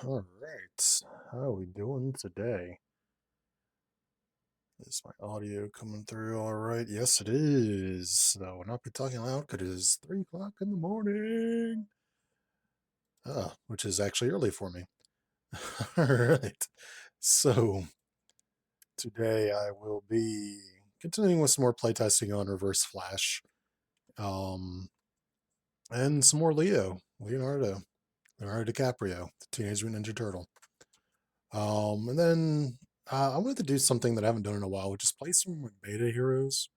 All right. How are we doing today? Is my audio coming through all right? Yes, it is. I will not be talking loud because it is 3 o'clock in the morning. Which is actually early for me. All right. So, today I will be continuing with some more playtesting on Reverse Flash. Um, and some more Leonardo DiCaprio, the Teenage Mutant Ninja Turtle. And then I wanted to do something that I haven't done in a while, which is play some beta heroes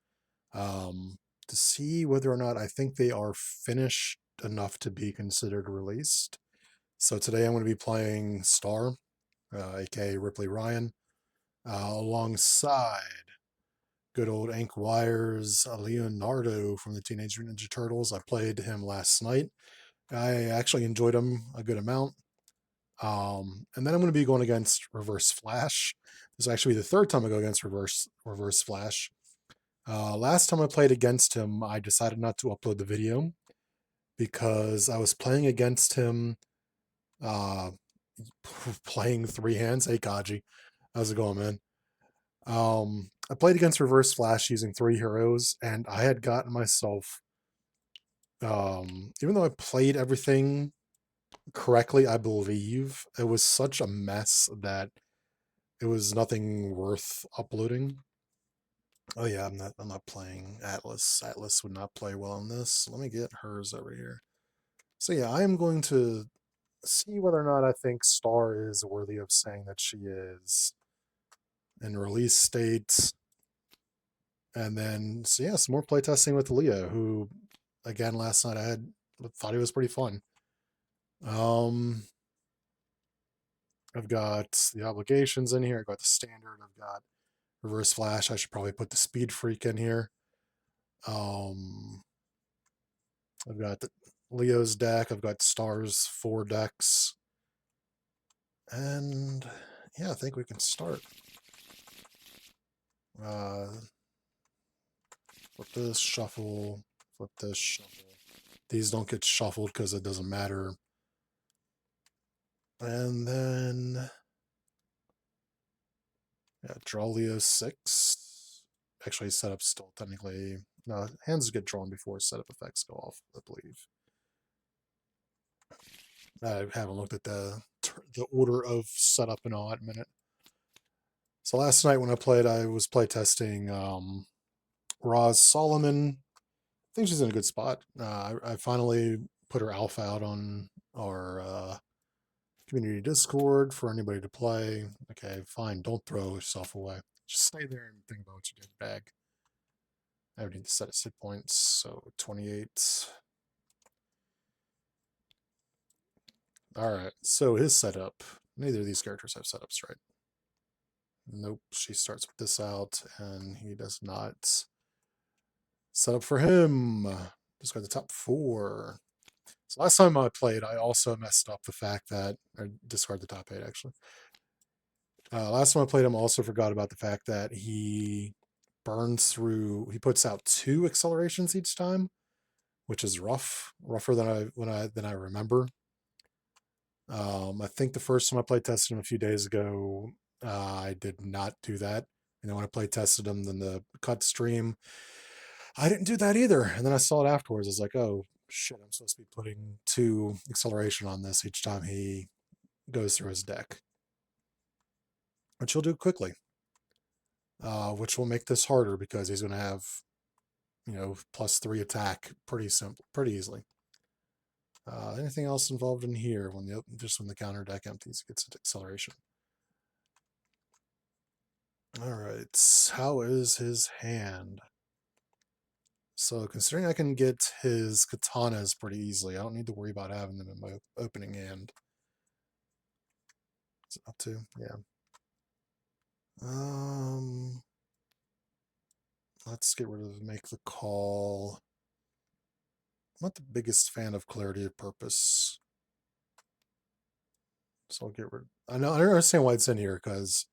to see whether or not I think they are finished enough to be considered released. So today I'm going to be playing Star, aka Ripley Ryan, alongside good old Inkwire's Leonardo from the Teenage Mutant Ninja Turtles. I played him last night. I actually enjoyed him a good amount. And then I'm going to be going against Reverse Flash. This is actually the third time I go against Reverse Flash. Last time I played against him, I decided not to upload the video because I was playing against him, uh, playing three hands. Hey, Kaji, how's it going, man? I played against Reverse Flash using three heroes, and I had gotten myself, even though I played everything correctly, I believe it was such a mess that it was nothing worth uploading. Oh yeah, I'm not playing Atlas. Atlas would not play well in this. Let me get hers over here. So yeah, I am going to see whether or not I think Star is worthy of saying that she is in release state. And then so yeah, some more playtesting with Leo, who again last night I thought he was pretty fun. Um I've got the obligations in here, I've got the standard, I've got reverse flash. I should probably put the speed freak in here. Um I've got the Leo's deck. I've got Star's 4 decks. And yeah, I think we can start. Uh, flip this, shuffle, flip this, shuffle. These don't get shuffled because it doesn't matter. And then, yeah, draw Leo 6. Actually, setup still technically. No, hands get drawn before setup effects go off, I believe. I haven't looked at the order of setup in a hot minute. So last night when I played, I was playtesting Roz Solomon. I think she's in a good spot. I finally put her alpha out on our community Discord for anybody to play. Okay, fine. Don't throw yourself away. Just stay there and think about what you did. Bag. I would need to set a hit points. So 28. All right. So his setup. Neither of these characters have setups, right? Nope. She starts with this out, and he does not. Set up for him. Just got the top 4. So last time I played, I also messed up the fact that I discard the top 8 actually. Last time I played him, I also forgot about the fact that he burns through. He puts out 2 accelerations each time, which is rougher than I remember. I think the first time I played tested him a few days ago, I did not do that. And then when I played tested him, then the cut stream, I didn't do that either. And then I saw it afterwards. I was like, oh shit, I'm supposed to be putting 2 acceleration on this each time he goes through his deck, which he'll do quickly. Which will make this harder because he's going to have, +3 attack pretty easily. Anything else involved in here when the counter deck empties, it gets an acceleration. All right, how is his hand? So considering I can get his katanas pretty easily, I don't need to worry about having them in my opening hand. Is it up to? Yeah. Let's get rid of make the call. I'm not the biggest fan of clarity of purpose. So I'll get rid. I don't understand why it's in here because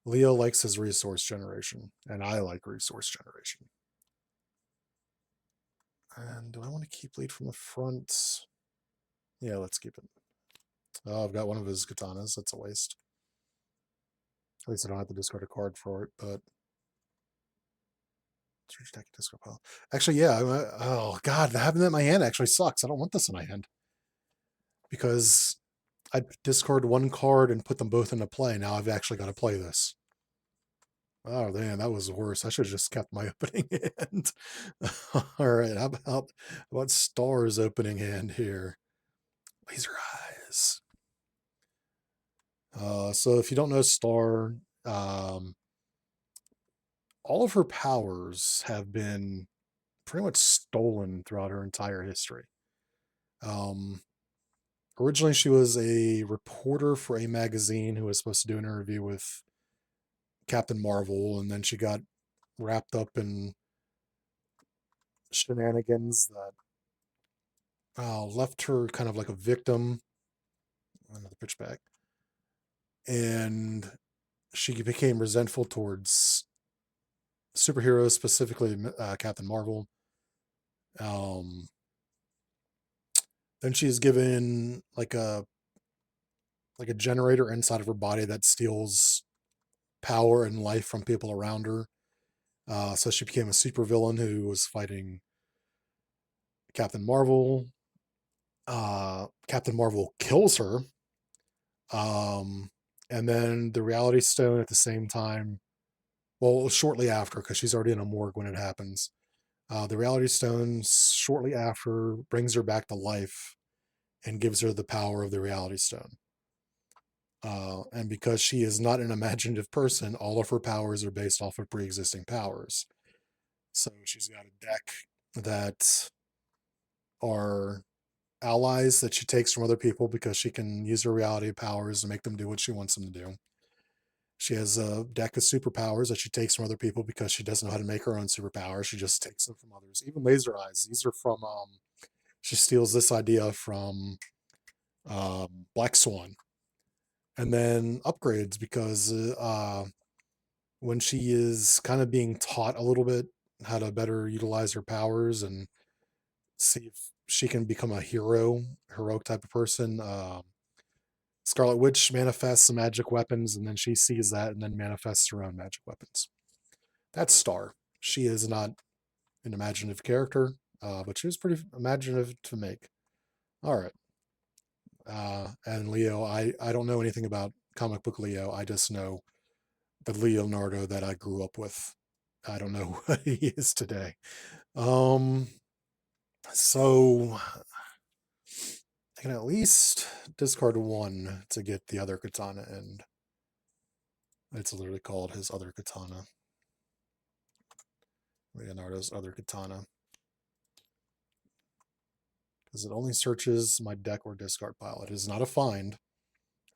Leo likes his resource generation, and I like resource generation. And do I want to keep lead from the front? Yeah, let's keep it. Oh, I've got one of his katanas. That's a waste. At least I don't have to discard a card for it, but search deck discard pile. Actually, yeah. Oh god, having that in my hand actually sucks. I don't want this in my hand because I'd discard one card and put them both into play. Now I've actually got to play this. Oh man, that was worse. I should have just kept my opening hand. All right, how about Star's opening hand here? Laser eyes. So if you don't know Star, um, all of her powers have been pretty much stolen throughout her entire history. Um, Originally, she was a reporter for a magazine who was supposed to do an interview with Captain Marvel, and then she got wrapped up in shenanigans that left her kind of like a victim. Another pitch back. And she became resentful towards superheroes, specifically Captain Marvel. Um, then she's given like a generator inside of her body that steals power and life from people around her. So she became a supervillain who was fighting Captain Marvel. Captain Marvel kills her. And then the Reality Stone at the same time, well, shortly after, because she's already in a morgue when it happens. The Reality Stone shortly after brings her back to life and gives her the power of the Reality Stone. And because she is not an imaginative person, all of her powers are based off of pre-existing powers. So she's got a deck that are allies that she takes from other people because she can use her reality powers to make them do what she wants them to do. She has a deck of superpowers that she takes from other people because she doesn't know how to make her own superpowers. She just takes them from others. Even laser eyes. These are from she steals this idea from Black Swan. And then upgrades because when she is kind of being taught a little bit how to better utilize her powers and see if she can become a heroic type of person. Scarlet Witch manifests some magic weapons, and then she sees that and then manifests her own magic weapons. That's Star. She is not an imaginative character, but she was pretty imaginative to make. All right. And Leo, I don't know anything about comic book Leo. I just know the Leonardo that I grew up with. I don't know what he is today. Um, so I can at least discard one to get the other katana, and it's literally called his other katana. Leonardo's other katana. Because it only searches my deck or discard pile. It is not a find.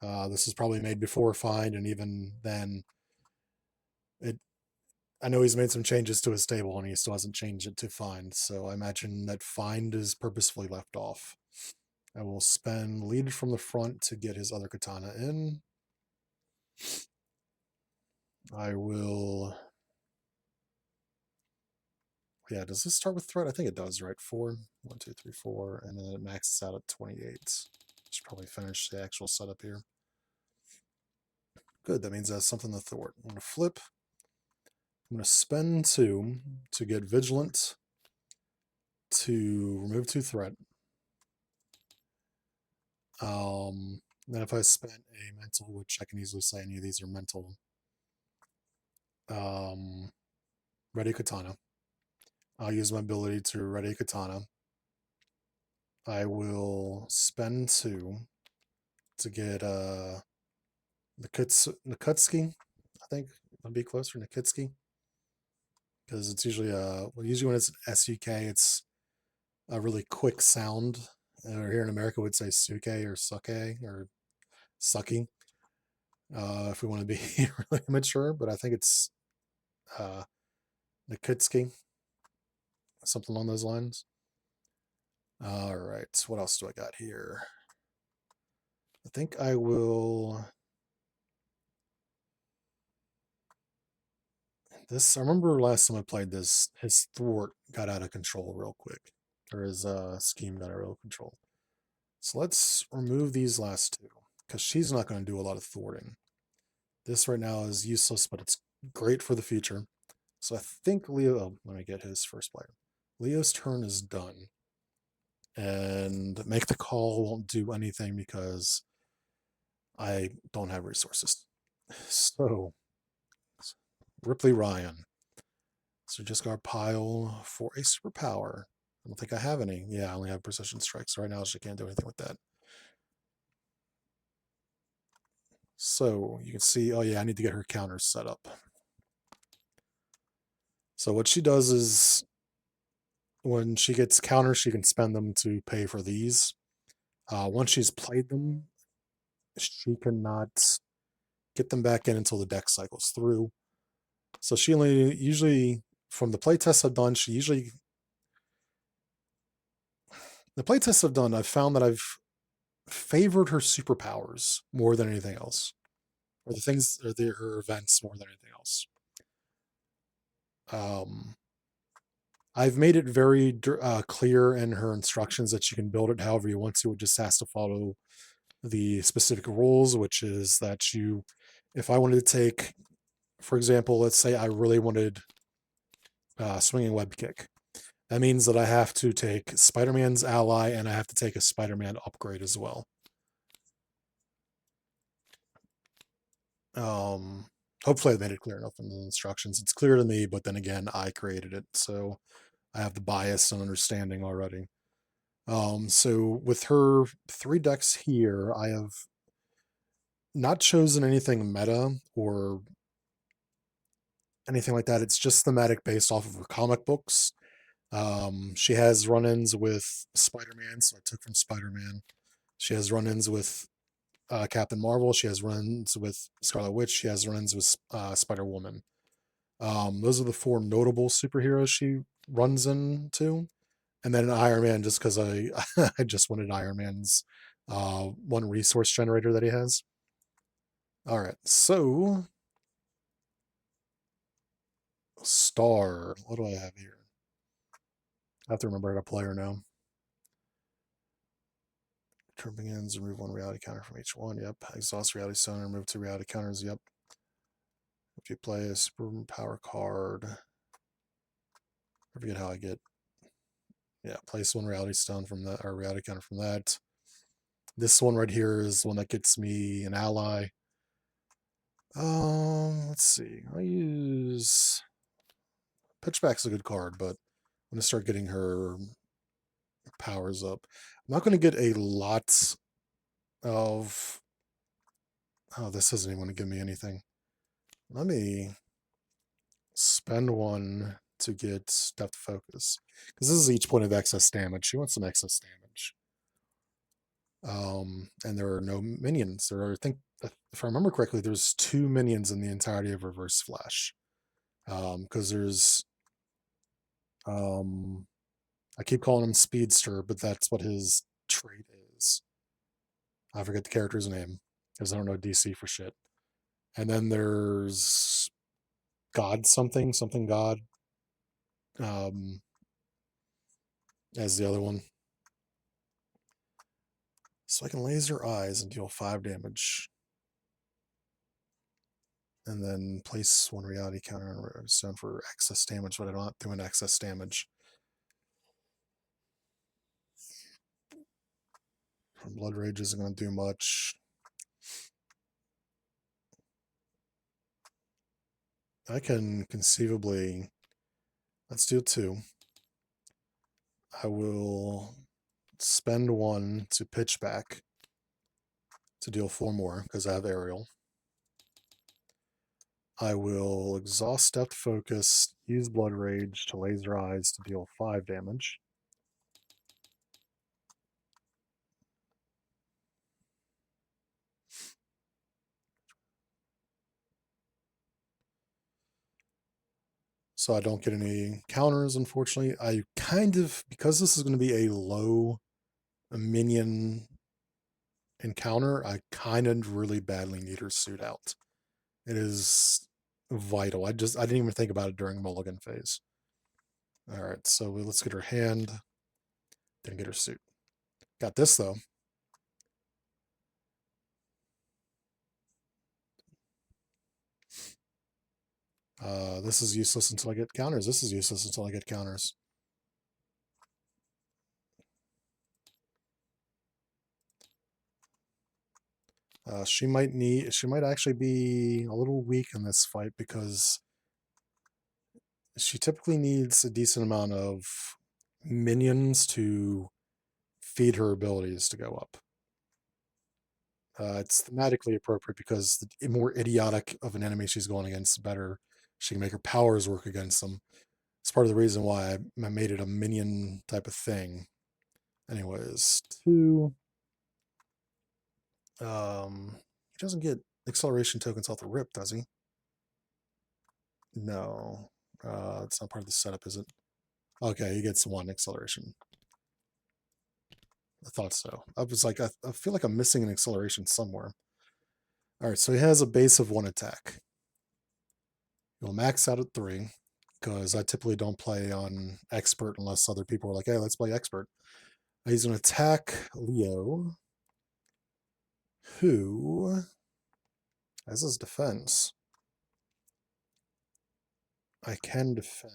This is probably made before find, and even then, I know he's made some changes to his table, and he still hasn't changed it to find. So I imagine that find is purposefully left off. I will spend lead from the front to get his other katana in. I will. Yeah, does this start with threat? I think it does, right? 4, 1, 2, 3, 4, and then it maxes out at 28. Should probably finish the actual setup here. Good, that means that's something to thwart. I'm going to flip. I'm going to spend 2 to get Vigilant to remove 2 threat. Then if I spent a mental, which I can easily say any of these are mental, ready katana. I'll use my ability to ready katana. I will spend 2 to get Nikutski, I think would be closer, Nikutski. Because it's usually usually when it's SUK, it's a really quick sound. Or here in America, would say suke or suke or sucky. If we want to be really mature, but I think it's Nikutski, something along those lines. All right, what else do I got here? I think I will. This, I remember last time I played this, his thwart got out of control real quick, or his scheme got out of control. So let's remove these last 2. because she's not going to do a lot of thwarting. This right now is useless, but it's great for the future. So I think Leo, let me get his first player. Leo's turn is done. And make the call won't do anything because I don't have resources. So, Ripley Ryan. So just got a pile for a superpower. I don't think I have any. Yeah, I only have precision strikes. Right now, she can't do anything with that. So you can see, oh yeah, I need to get her counters set up. So what she does is when she gets counters, she can spend them to pay for these. Once she's played them, she cannot get them back in until the deck cycles through. So she only usually, from the playtests I've done, the playtests I've done, I've found that I've favored her superpowers more than anything else, or her events more than anything else. I've made it very clear in her instructions that you can build it however you want to. It just has to follow the specific rules, which is that if I wanted to take, for example, let's say I really wanted swinging web kick. That means that I have to take Spider-Man's ally and I have to take a Spider-Man upgrade as well. Hopefully I made it clear enough in the instructions. It's clear to me, but then again, I created it, so I have the bias and understanding already. So with her 3 decks here, I have not chosen anything meta or anything like that. It's just thematic based off of her comic books. She has run-ins with Spider-Man, so I took from Spider-Man. She has run-ins with Captain Marvel. She has run-ins with Scarlet Witch. She has run-ins with Spider-Woman. Those are the 4 notable superheroes she runs into. And then Iron Man, just because I I just wanted Iron Man's 1 resource generator that he has. All right, so Star. What do I have here? I have to remember how to play her now. Turn begins, remove 1 reality counter from each one. Yep. Exhaust reality stone, remove 2 reality counters. Yep. If you play a superpower card, I forget how I get. Yeah, place 1 reality stone from that, or reality counter from that. This one right here is one that gets me an ally. Let's see. I'll use Pitchback's a good card, but I'm gonna start getting her powers up. I'm not gonna get a lot of. Oh, this isn't even going to give me anything. Let me spend 1 to get depth focus, because this is each point of excess damage. She wants some excess damage. And there are no minions. There are, I think, if I remember correctly, there's 2 minions in the entirety of Reverse Flash. Because there's, I keep calling him Speedster, but that's what his trait is. I forget the character's name because I don't know DC for shit. And then there's God something God, as the other one. So I can laser eyes and deal 5 damage. And then place 1 reality counter on stone for excess damage, but I'm not doing excess damage. Blood Rage isn't going to do much. I can conceivably, let's do 2. I will spend 1 to pitch back to deal 4 more because I have aerial. I will exhaust depth focus, use Blood Rage to laser eyes to deal 5 damage. So I don't get any counters, unfortunately. I kind of, because this is going to be a low minion encounter, I kind of really badly need her suit out. It is vital. I didn't even think about it during mulligan phase. All right, so let's get her hand, then get her suit. Got this though. This is useless until I get counters. This is useless until I get counters. She might actually be a little weak in this fight because she typically needs a decent amount of minions to feed her abilities to go up. It's thematically appropriate because the more idiotic of an enemy she's going against, the better she can make her powers work against them. It's part of the reason why I made it a minion type of thing. Anyways, two. He doesn't get acceleration tokens off the rip, does he? No. It's not part of the setup, is it? Okay, he gets one acceleration. I thought so. I was like, I feel like I'm missing an acceleration somewhere. All right, so he has a base of 1 attack. He'll max out at 3 because I typically don't play on expert unless other people are like, hey, let's play expert. He's going to attack Leo, who has his defense. I can defend.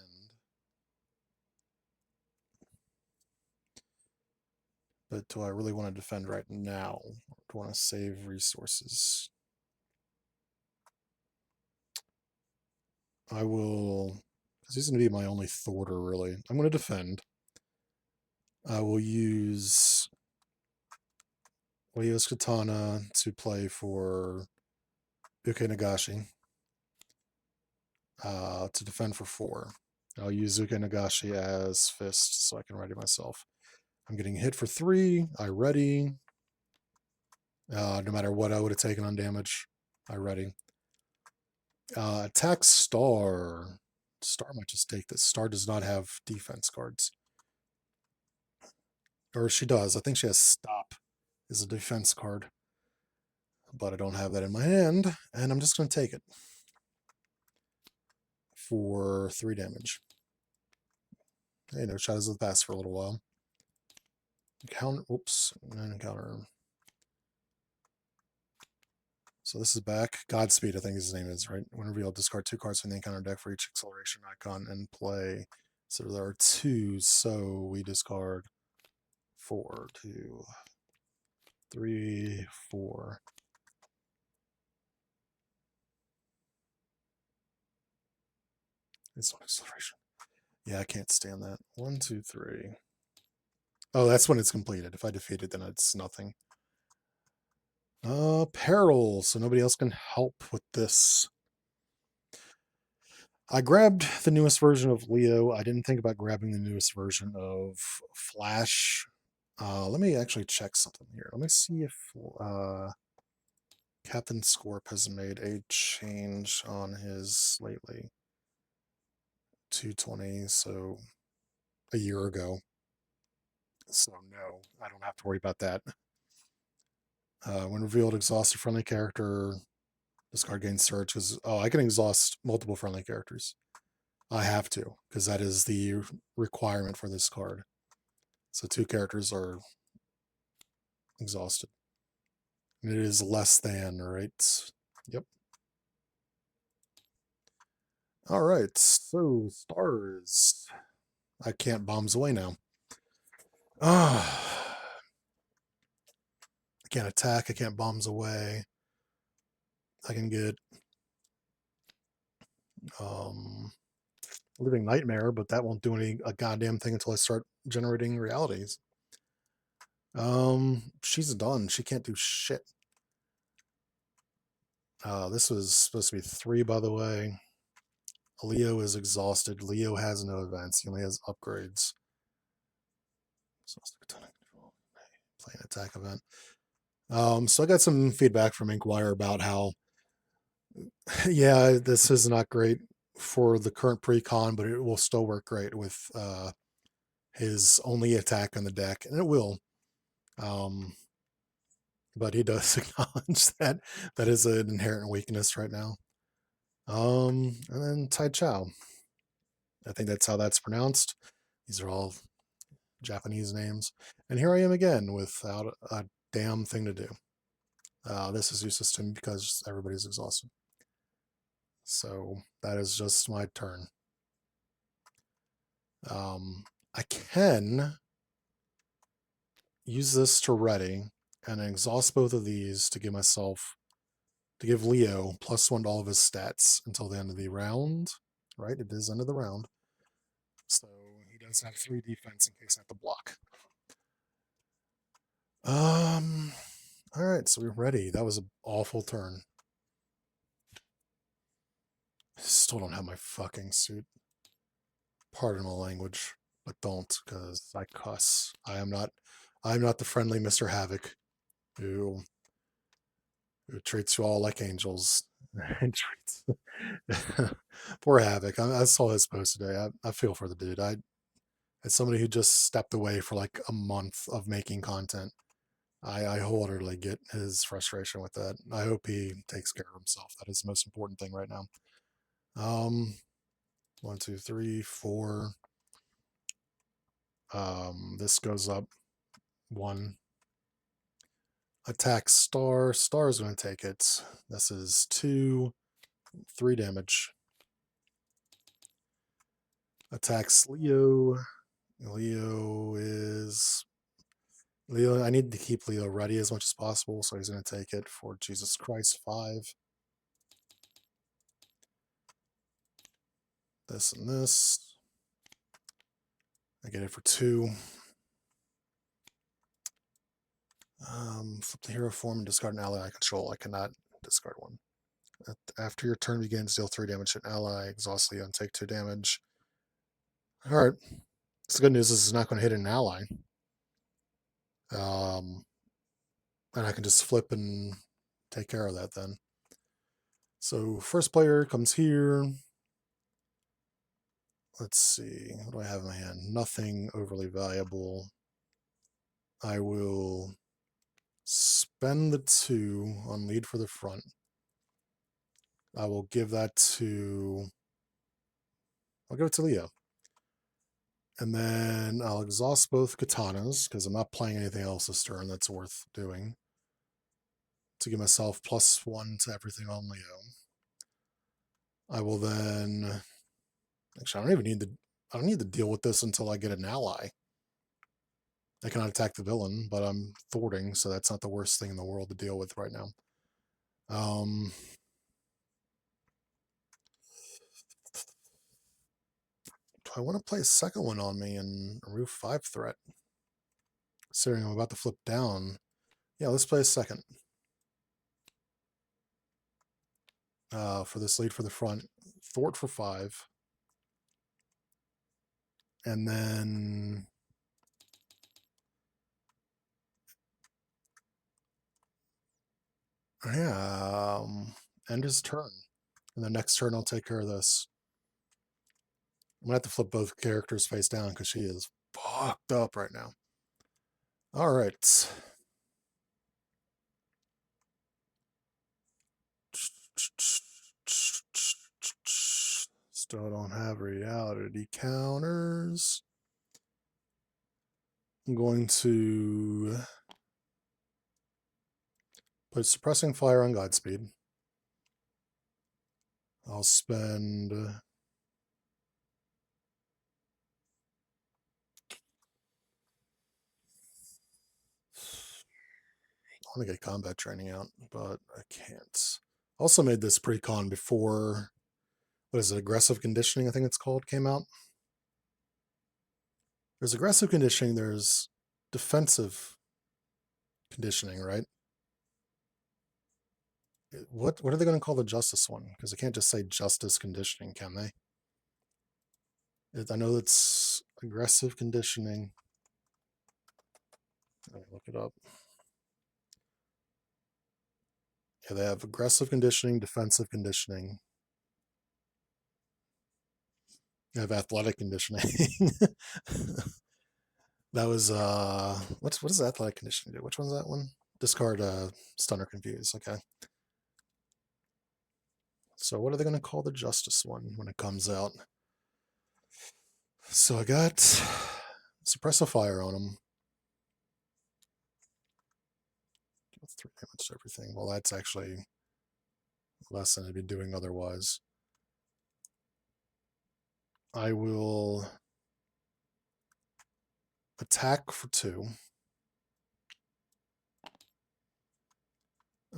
But do I really want to defend right now? Or do I want to save resources? I will, because he's going to be my only thwarter, really. I'm going to defend. I will use Leo's Katana to play for Uke Nagashi to defend for 4. I'll use Uke Nagashi as fist so I can ready myself. I'm getting hit for 3. I ready. No matter what I would have taken on damage, I ready. Attack Star. Star might just take this. Star does not have defense cards. Or she does. I think she has Stop is a defense card. But I don't have that in my hand. And I'm just going to take it. For 3 damage. Hey, no shadows of the past for a little while. Counter. Oops. And counter. So this is back. Godspeed, I think his name is, right? When revealed, discard 2 cards from the encounter deck for each acceleration icon and play. So there are 2, so we discard 4, 2, 3, 4. It's on acceleration. Yeah, I can't stand that. 1, 2, 3. Oh, that's when it's completed. If I defeat it, then it's nothing. Peril, so nobody else can help with this. I grabbed the newest version of Leo. I didn't think about grabbing the newest version of Flash. Let me actually check something here. Let me see if CptScorp has made a change on his lately. 220, so a year ago. So no, I don't have to worry about that. When revealed, exhaust a friendly character. Discard gains surge because I can exhaust multiple friendly characters. I have to because that is the requirement for this card. So 2 characters are exhausted. And it is less than, right? Yep. All right, so stars. I can't bombs away now. I can't attack. I can't bombs away. I can get Living Nightmare, but that won't do a goddamn thing until I start generating realities. She's done. She can't do shit. This was supposed to be 3, by the way. Leo is exhausted. Leo has no advance. He only has upgrades. So play an attack event. So I got some feedback from Inkwire about how, yeah, this is not great for the current pre-con, but it will still work great with his only attack on the deck, and it will. But he does acknowledge that that is an inherent weakness right now. And then Tai Chao. I think that's how that's pronounced. These are all Japanese names. And here I am again without a damn thing to do. This is useless to me because everybody's exhausted. So that is just my turn. I can use this to ready and exhaust both of these to give Leo +1 to all of his stats until the end of the round. Right? It is end of the round. So he does have 3 defense in case I have to block. Alright, so we're ready. That was an awful turn. I still don't have my fucking suit. Pardon my language, but don't, because I cuss. I'm not the friendly Mr. Havoc who treats you all like angels. And treats poor Havoc. I saw his post today. I feel for the dude. As somebody who just stepped away for like a month of making content, I wholeheartedly get his frustration with that. I hope he takes care of himself. That is the most important thing right now. 1, 2, 3, 4. This goes up 1. Attack Star. Star is going to take it. This is 2, 3 damage. Attacks Leo. Leo, I need to keep Leo ready as much as possible, so he's going to take it for Jesus Christ 5. This and this. I get it for 2. Flip the hero form and discard an ally I control. I cannot discard one. After your turn begins, deal 3 damage to an ally. Exhaust Leo and take 2 damage. Alright. So the good news is it's not going to hit an ally. And I can just flip and take care of that then. So first player comes here. Let's see. What do I have in my hand? Nothing overly valuable. I will spend the 2 on lead for the front. I will give that to... I'll give it to Leo. And then I'll exhaust both katanas, because I'm not playing anything else this turn that's worth doing, to give myself +1 to everything on Leo. I will then... Actually, I don't need to deal with this until I get an ally. I cannot attack the villain, but I'm thwarting, so that's not the worst thing in the world to deal with right now. Do I want to play a second one on me and remove 5 threat? Considering I'm about to flip down. Yeah, let's play a second. For this lead for the front. Thwart for 5. And then... Yeah, end his turn. And the next turn I'll take care of this. I'm going to have to flip both characters face down because she is fucked up right now. Alright. Still don't have reality counters. I'm going to put suppressing fire on Godspeed. I'll spend... I want to get combat training out, but I can't. Also made this pre-con before, what is it, aggressive conditioning, I think it's called, came out. There's aggressive conditioning, there's defensive conditioning, right? What are they going to call the justice one? Because they can't just say justice conditioning, can they? I know it's aggressive conditioning. Let me look it up. Yeah, they have aggressive conditioning, defensive conditioning. They have athletic conditioning. That was what does athletic conditioning do? Which one's that one? Discard stun or confuse. Okay. So what are they going to call the justice one when it comes out? So I got suppressive fire on him. 3 damage to everything. Well, that's actually less than I'd be doing otherwise. I will attack for 2.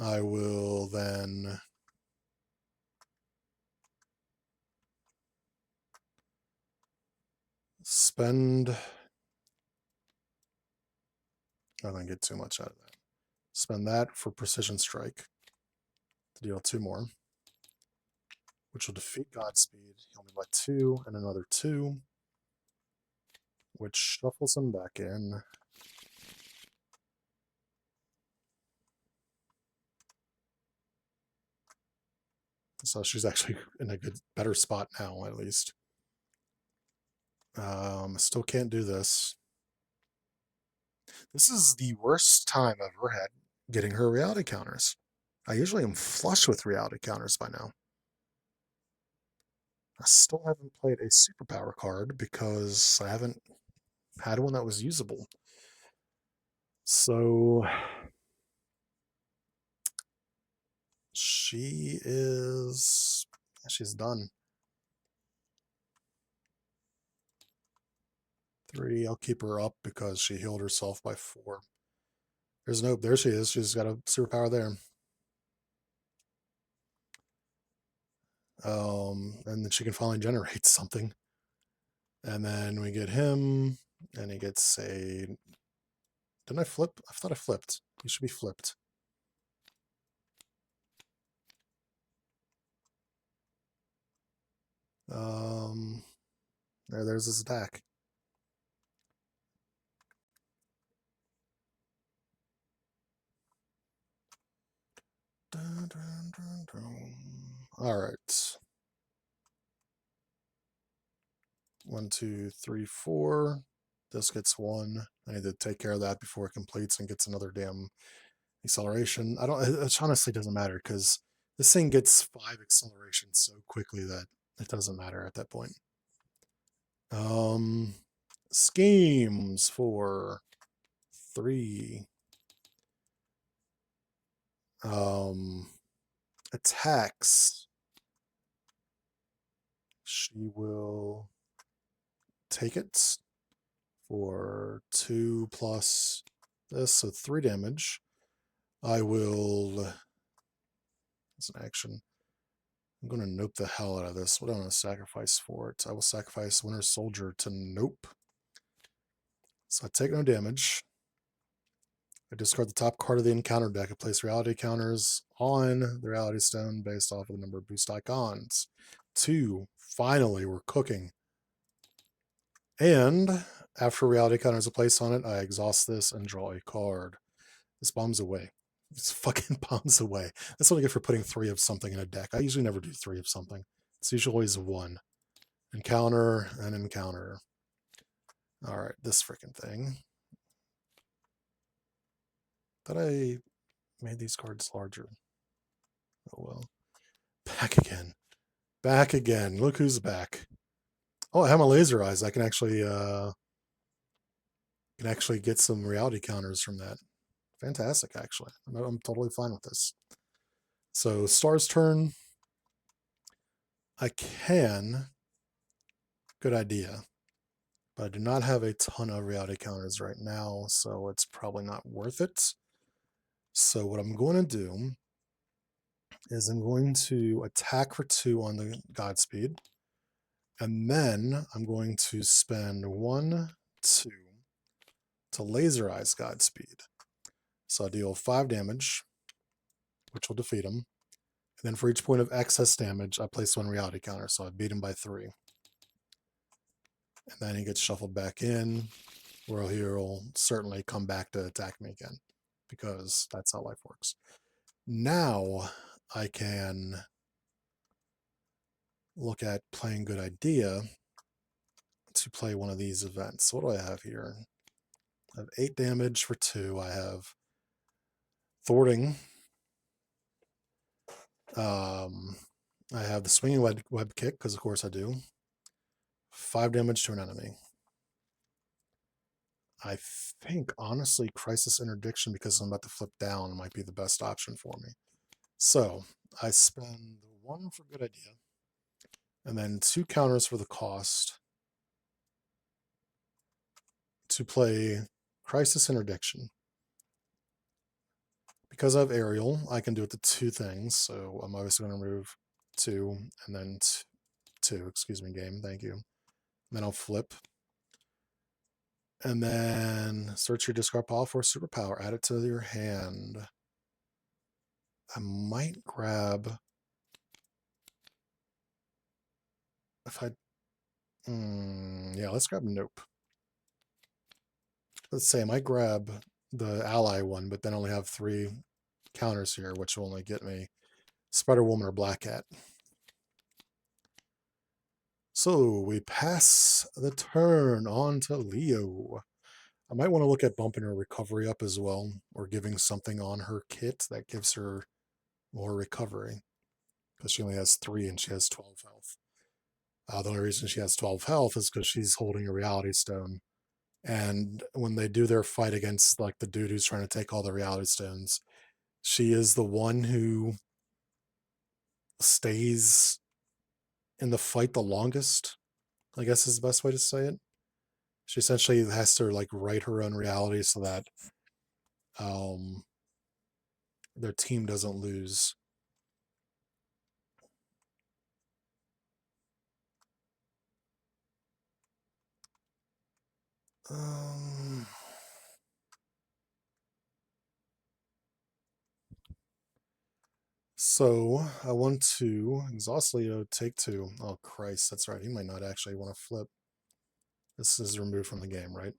I will then spend. I don't get too much out of that. Spend that for Precision Strike to deal 2 more, which will defeat Godspeed. Heal me by 2 and another 2, which shuffles him back in. So she's actually in a better spot now, at least. Still can't do this. This is the worst time I've ever had getting her reality counters. I usually am flush with reality counters by now. I still haven't played a superpower card because I haven't had one that was usable. So she's done. 3. I'll keep her up because she healed herself by 4. There she is. She's got a superpower there. And then she can finally generate something. And then we get him, and he gets a. Didn't I flip? I thought I flipped. He should be flipped. There's his attack. All right. 1, 2, 3, 4. This gets 1. I need to take care of that before it completes and gets another damn acceleration. It honestly doesn't matter because this thing gets 5 accelerations so quickly that it doesn't matter at that point. Schemes for 3. Attacks. She will take it for 2 plus this, so 3 damage. I will, as an action, I'm going to nope the hell out of this. What am I going to sacrifice for it? I will sacrifice Winter Soldier to nope. So I take no damage. I discard the top card of the encounter deck. I place reality counters on the reality stone based off of the number of boost icons. 2. Finally, we're cooking. And after reality counters are placed on it, I exhaust this and draw a card. This bombs away. This fucking bombs away. That's what I get for putting 3 of something in a deck. I usually never do 3 of something. It's usually always 1. Encounter and encounter. All right, this freaking thing. Thought I made these cards larger. Oh well. Back again. Back again. Look who's back. Oh, I have my laser eyes. I can actually get some reality counters from that. Fantastic, actually. I'm totally fine with this. So Star's turn. I can. Good idea. But I do not have a ton of reality counters right now, so it's probably not worth it. So what I'm going to do is I'm going to attack for 2 on the Godspeed. And then I'm going to spend 1, 2 to laser eyes Godspeed. So I deal 5 damage, which will defeat him. And then for each point of excess damage, I place 1 reality counter. So I beat him by 3. And then he gets shuffled back in, where he'll certainly come back to attack me again, because that's how life works. Now I can look at playing good idea to play one of these events. What do I have here? I have 8 damage for 2. I have thwarting. I have the swinging web kick, because of course I do. 5 damage to an enemy. I think, honestly, Crisis Interdiction, because I'm about to flip down, might be the best option for me. So I spend 1 for good idea, And then 2 counters for the cost to play Crisis Interdiction. Because I have Aerial, I can do it to 2 things. So I'm obviously going to remove 2 and then 2. Excuse me, game. Thank you. And then I'll flip. And then search your discard pile for a superpower. Add it to your hand. I might grab... If I... yeah, let's grab Nope. Let's say I might grab the ally one, but then only have 3 counters here, which will only get me Spider Woman or Black Cat. So we pass the turn on to Leo. I might want to look at bumping her recovery up as well, or giving something on her kit that gives her more recovery, because she only has 3 and she has 12 health. The only reason she has 12 health is because she's holding a Reality Stone. And when they do their fight against like the dude who's trying to take all the Reality Stones, she is the one who stays in the fight the longest, I guess is the best way to say it. She essentially has to like write her own reality so that their team doesn't lose. So I want to exhaust Leo, take 2. Oh Christ, that's right. He might not actually want to flip. This is removed from the game, right?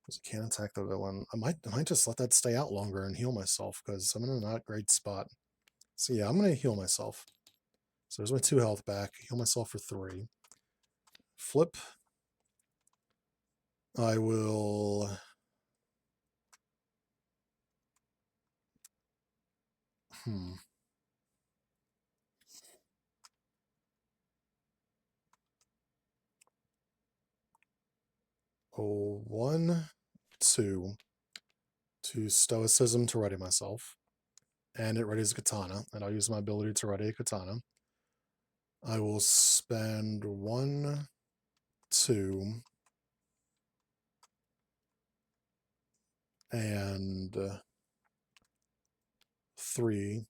Because I can't attack the villain. I might just let that stay out longer and heal myself because I'm in a not great spot. So yeah, I'm gonna heal myself. So there's my 2 health back. Heal myself for 3. Flip. I will... Oh, 1, 2 to Stoicism to ready myself. And it readies a katana, and I'll use my ability to ready a katana. I will spend 1, 2, and 3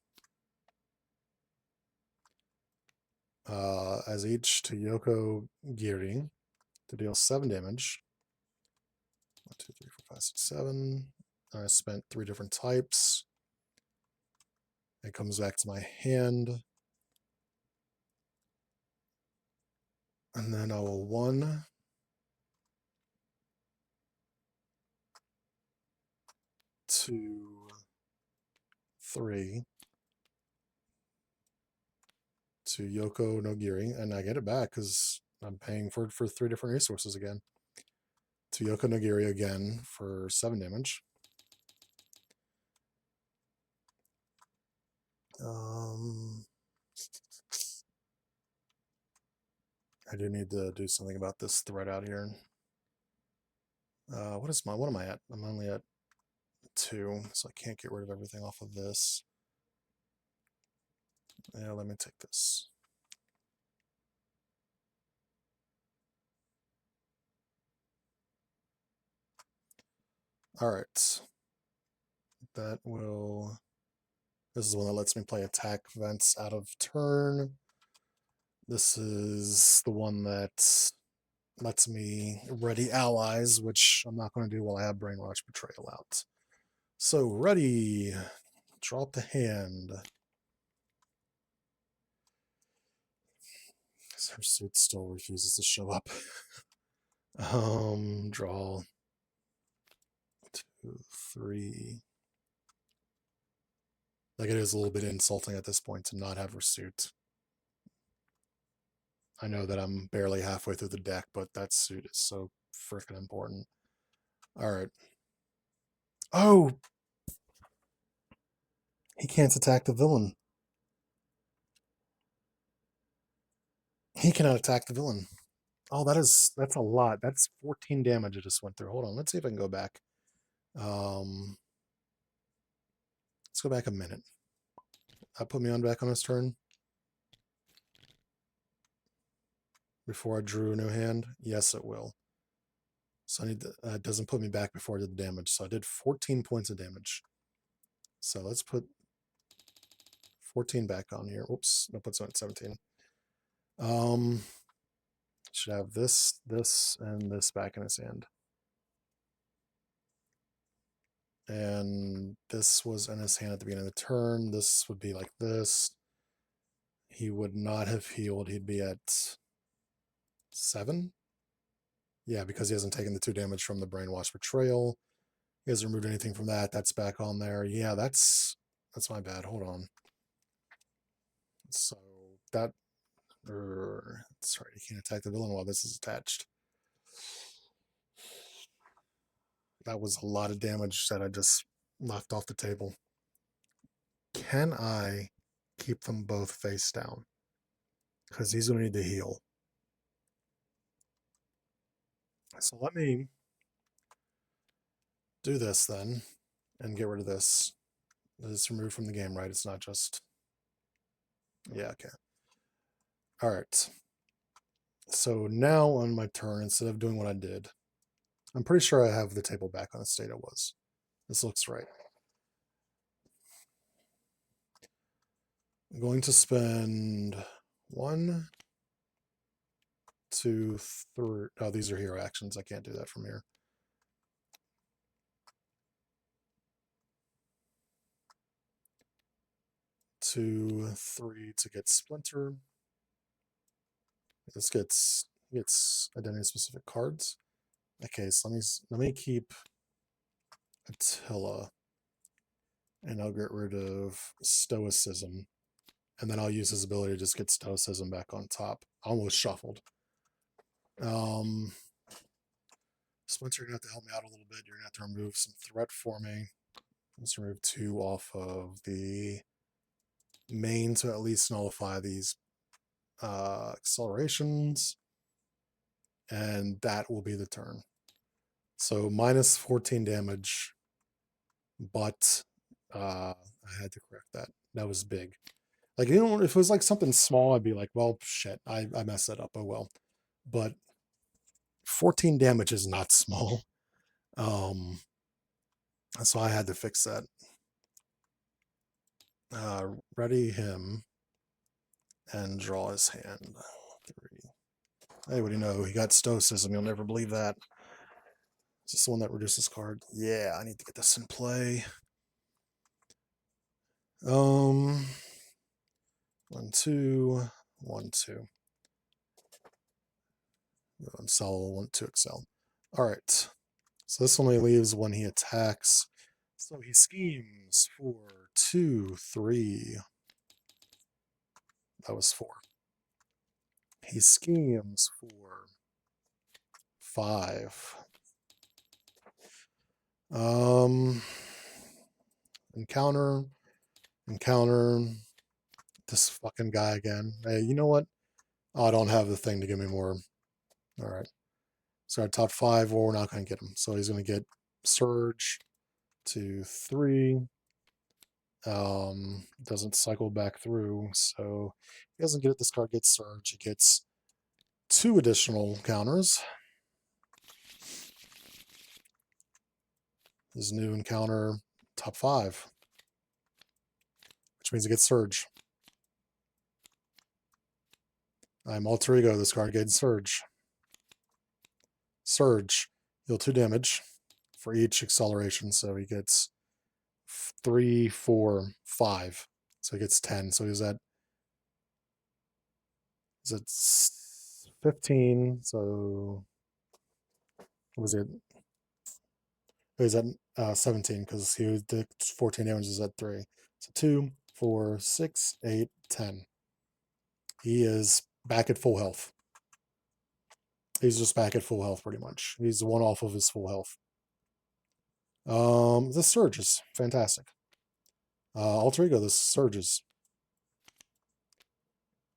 as each to Yoko Giri to deal 7 damage. 1, 2, 3, 4, 5, 6, 7. I spent 3 different types. It comes back to my hand. And then I will 1, 2, 3 to Yoko Nogiri, and I get it back because I'm paying for 3 different resources again. To Yoko Nogiri again for 7 damage. I do need to do something about this thread out here. What am I at? I'm only at 2, so I can't get rid of everything off of this. Yeah, let me take this. All right. That will... This is the one that lets me play attack events out of turn. This is the one that lets me ready allies, which I'm not going to do while I have Brainwash Betrayal out. So, ready. Drop the hand. Her suit still refuses to show up. Draw 2, 3. Like, it is a little bit insulting at this point to not have her suit. I know that I'm barely halfway through the deck, but that suit is so freaking important. Alright. Oh! He can't attack the villain. He cannot attack the villain. Oh, that's a lot. That's 14 damage I just went through. Hold on, let's see if I can go back. Let's go back a minute. That put me on back on his turn. before I drew a new hand? Yes, it will. So I need to, it doesn't put me back before I did the damage. So I did 14 points of damage. So let's put 14 back on here. Oops, that puts on 17. Should have this, and this back in his hand. And this was in his hand at the beginning of the turn. This would be like this. He would not have healed. He'd be at 7. Yeah, because he hasn't taken the 2 damage from the Brainwash Betrayal. He hasn't removed anything from that. That's back on there. Yeah, that's my bad. Hold on. So that, sorry, you can't attack the villain while this is attached. That was a lot of damage that I just left off the table. Can I keep them both face down? Because he's going to need to heal. So let me do this then and get rid of this. It's removed from the game, right? It's not just... Yeah, okay. All right. So now on my turn, instead of doing what I did, I'm pretty sure I have the table back on the state it was. This looks right. I'm going to spend 1, 2, 3. Oh, these are hero actions. I can't do that from here. Two, 3 to get Splinter. This gets identity specific cards. Okay, so let me keep Attila, and I'll get rid of Stoicism, and then I'll use his ability to just get Stoicism back on top. Almost shuffled. Splinter, you're gonna have to help me out a little bit. You're gonna have to remove some threat for me. Let's remove 2 off of the main to at least nullify these accelerations, and that will be the turn. So minus 14 damage, but I had to correct that. That was big. Like, you know, if it was like something small, I'd be like, well, shit, I messed that up. Oh well. But 14 damage is not small. So I had to fix that. Ready him and draw his hand. 3. Hey, what do you know? He got Stoicism. You'll never believe that. Is this the one that reduces card? Yeah, I need to get this in play. 1, 2, 1, 2. Unsell 1, 2 excel. All right. So this only leaves when he attacks. So he schemes for 2, 3. That was 4. He schemes for 5. Encounter this fucking guy again. Hey, you know what? Oh, I don't have the thing to give me more. All right. So our top 5, well, we're not going to get him. So he's going to get Surge, 2, 3. Doesn't cycle back through, so he doesn't get it. This card gets Surge. He gets 2 additional counters. His new encounter, top 5, which means it gets Surge. I'm Alter Ego. This card gets Surge. Surge, deal 2 damage for each acceleration, so he gets 3, 4, 5. So he gets 10. So he's at 15. So what was it? He was at 17 because he did 14 damage is at 3. So 2, 4, 6, 8, 10. He is back at full health. He's just back at full health pretty much. He's 1 off of his full health. This Surge is fantastic. Alter Ego, this surges.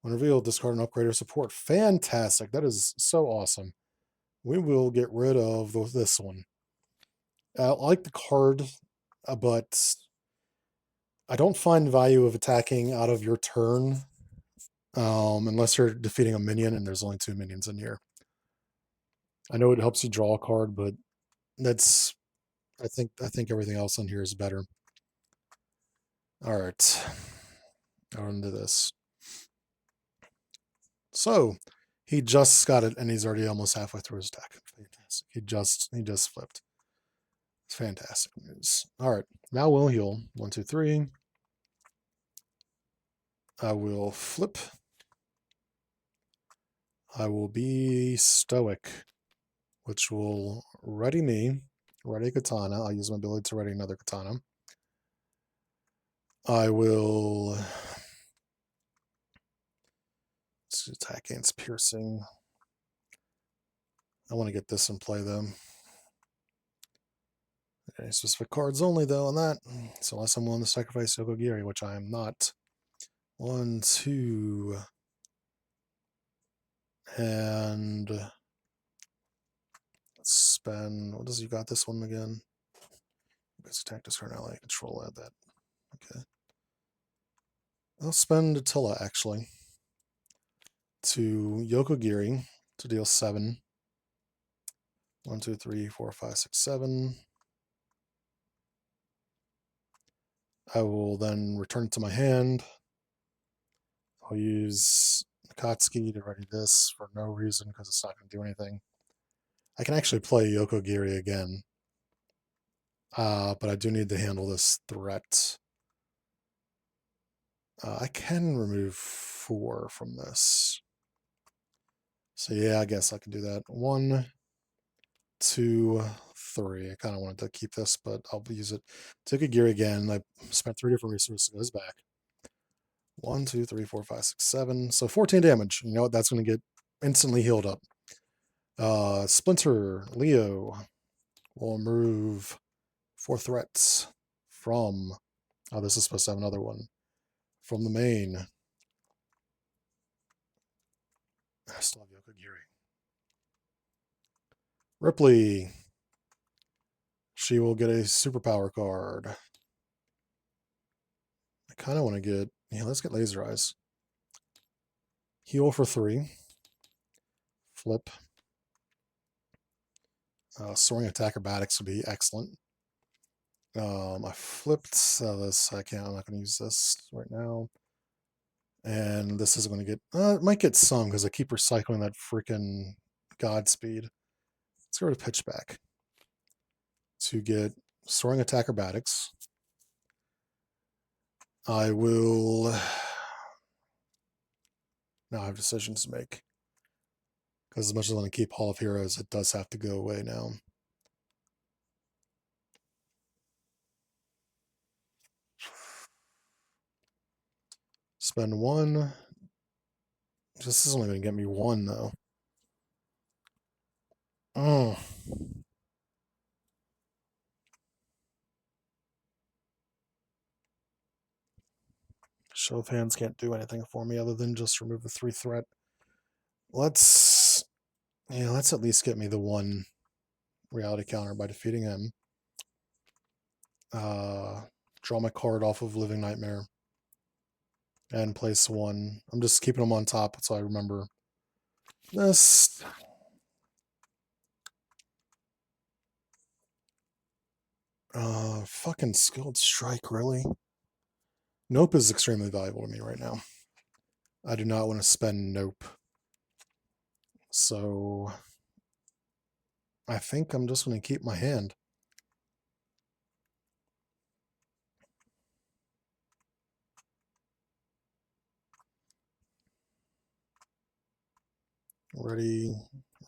When revealed, discard an upgrade or support. Fantastic. That is so awesome. We will get rid of this one. I like the card, but I don't find value of attacking out of your turn unless you're defeating a minion, and there's only 2 minions in here. I know it helps you draw a card, but that's I think everything else on here is better. All right, on to this. So he just got it, and he's already almost halfway through his deck. Fantastic. He just flipped. It's fantastic news. All right, now we'll heal. 1, 2, 3. I will flip. I will be stoic, which will ready me. Ready katana. I'll use my ability to ready another katana. I will. Let's attack against piercing. I want to get this in play though. Okay, specific cards only though on that. So unless I'm willing to sacrifice Yokogiri, which I am not. 1, 2, and let's spend. What does you got this one again? Basic attack, discard ally, control. Add that. Okay. I'll spend Attila actually to Yokogiri to deal 7. 1, 2, 3, 4, 5, 6, 7. I will then return it to my hand. I'll use Akatsuki to ready this for no reason because it's not going to do anything. I can actually play Yokogiri again, but I do need to handle this threat. I can remove 4 from this. So yeah, I guess I can do that. 1, 2, 3. I kind of wanted to keep this, but I'll use it. Took a gear again. I spent 3 different resources. It goes back. 1, 2, 3, 4, 5, 6, 7. So 14 damage. You know what? That's going to get instantly healed up. Splinter, Leo will remove 4 threats from. Oh, this is supposed to have another one. From the main. I still have Yokogiri. Ripley. She will get a superpower card. I kind of want to get. Yeah, let's get Laser Eyes. Heal for 3. Flip. Soaring Attack Acrobatics would be excellent. I flipped this. I'm not going to use this right now. And this isn't going to get. It might get some because I keep recycling that freaking Godspeed. Let's go to Pitchback to get Soaring Attack Acrobatics. I will. Now I have decisions to make. Because as much as I want to keep Hall of Heroes, it does have to go away now. Spend 1. This is only going to get me 1, though. Oh. Show of Hands can't do anything for me other than just remove the 3 threat. Let's at least get me the 1 reality counter by defeating him. Draw my card off of Living Nightmare. And place 1. I'm just keeping them on top so I remember this. Fucking Skilled Strike, really? Nope is extremely valuable to me right now. I do not want to spend Nope. So I think I'm just going to keep my hand.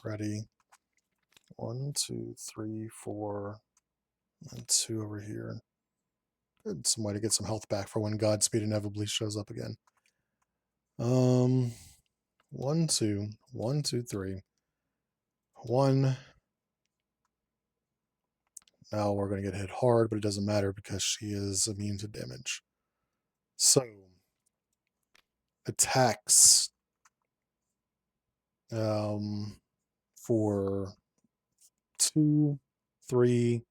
Ready. 1, 2, 3, 4, and 2 over here. Good, some way to get some health back for when Godspeed inevitably shows up again. 1, 2, 1, 2, 3. 1. Now we're going to get hit hard, but it doesn't matter because she is immune to damage. So, attacks for 2, 3,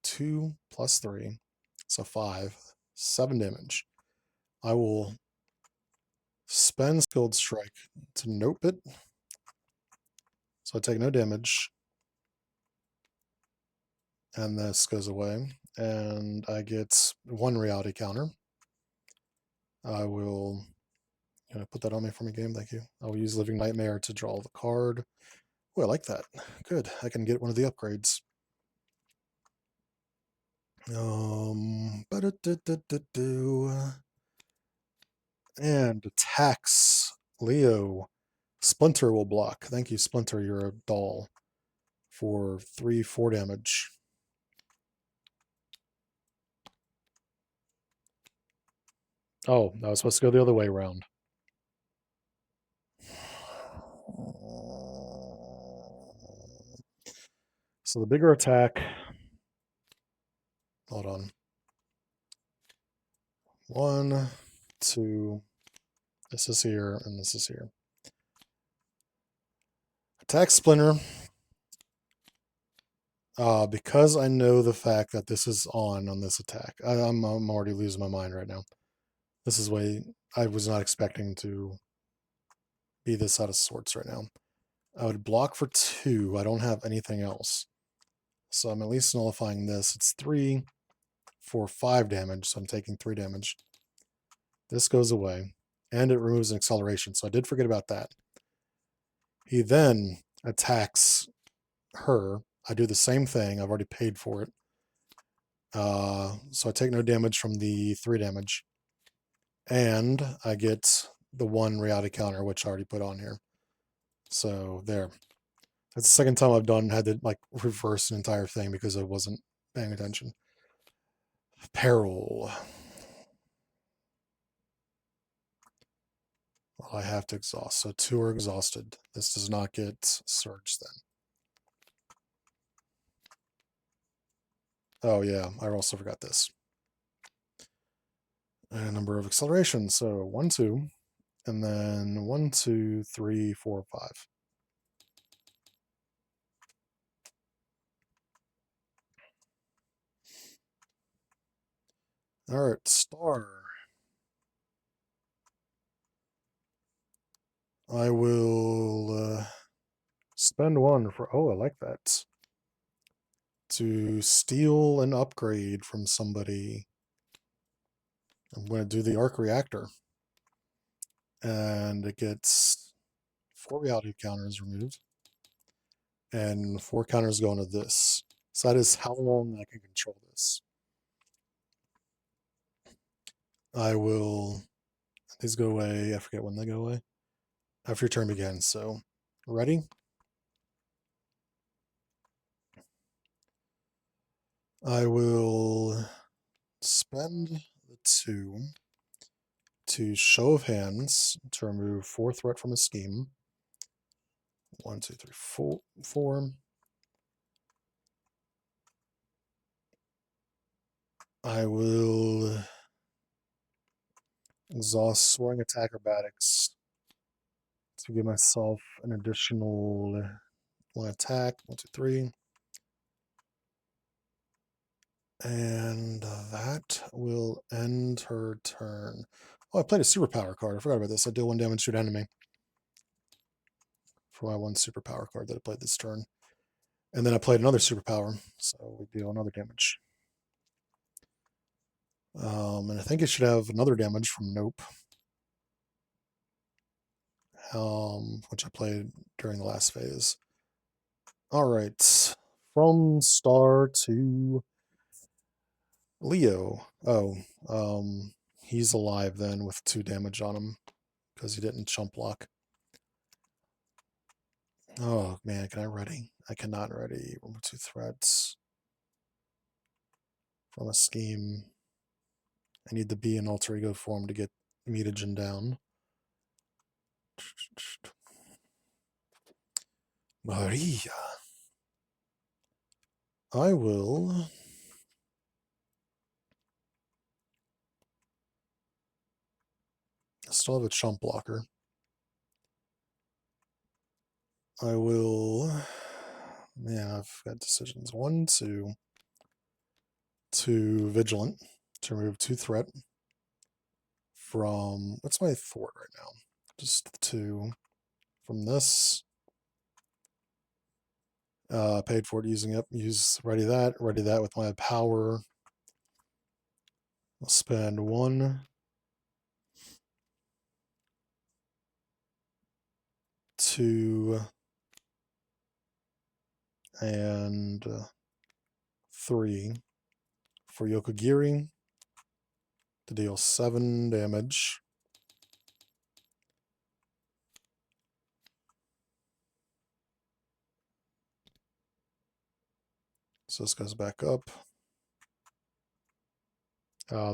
2 plus 3, so 5, 7 damage. I will spend Skilled Strike to nope it. So I take no damage. And this goes away. And I get 1 reality counter. I will put that on me for me, game. Thank you. I will use Living Nightmare to draw the card. Oh, I like that. Good. I can get one of the upgrades. And attacks Leo. Splinter will block. Thank you, Splinter. You're a doll. For 3/4 damage. Oh, I was supposed to go the other way around. So the bigger attack. Hold on. 1, 2. This is here, and this is here. Attack Splinter. Because I know the fact that this is on this attack. I'm already losing my mind right now. This is way I was not expecting to be this out of sorts right now. I would block for 2. I don't have anything else. So I'm at least nullifying this. It's 3 for 5 damage, so I'm taking 3 damage. This goes away, and it removes an acceleration, so I did forget about that. He then attacks her. I do the same thing. I've already paid for it. So I take no damage from the 3 damage. And I get the 1 reality counter, which I already put on here. So there. That's the second time I've had to reverse an entire thing because I wasn't paying attention. Peril. Well, I have to exhaust. So 2 are exhausted. This does not get surged then. Oh yeah, I also forgot this. And number of accelerations. So 1, 2, and then 1, 2, 3, 4, 5. All right, star. I will spend 1 for. Oh, I like that. To steal an upgrade from somebody. I'm going to do the arc reactor. And it gets 4 reality counters removed. And 4 counters go into this. So that is how long I can control this. I will. These go away. I forget when they go away. After your turn begins. So, ready? I will spend the 2 to show of hands to remove 4 threat from a scheme. 1, 2, 3, 4. I will exhaust soaring attack acrobatics to give myself an additional 1 attack. 1, 2, 3. And that will end her turn. Oh, I played a superpower card. I forgot about this. I deal 1 damage to an enemy for my 1 superpower card that I played this turn. And then I played another superpower, so we deal another damage. And I think it should have another damage from Nope, which I played during the last phase. All right, from Star to Leo. Oh, he's alive then with 2 damage on him because he didn't chump block. Oh man, can I ready? I cannot ready. Remove 2 threats from a scheme. I need to be in alter ego form to get mutagen down. Maria. I will. I still have a chump blocker. I will. Yeah, I've got decisions. 1, 2. 2 vigilant to remove 2 threat from, what's my fort right now? Just 2. From this. Paid for it using it. Ready that with my power. I'll spend 1, 2, and 3 for Yokogiri to deal 7 damage. So this goes back up.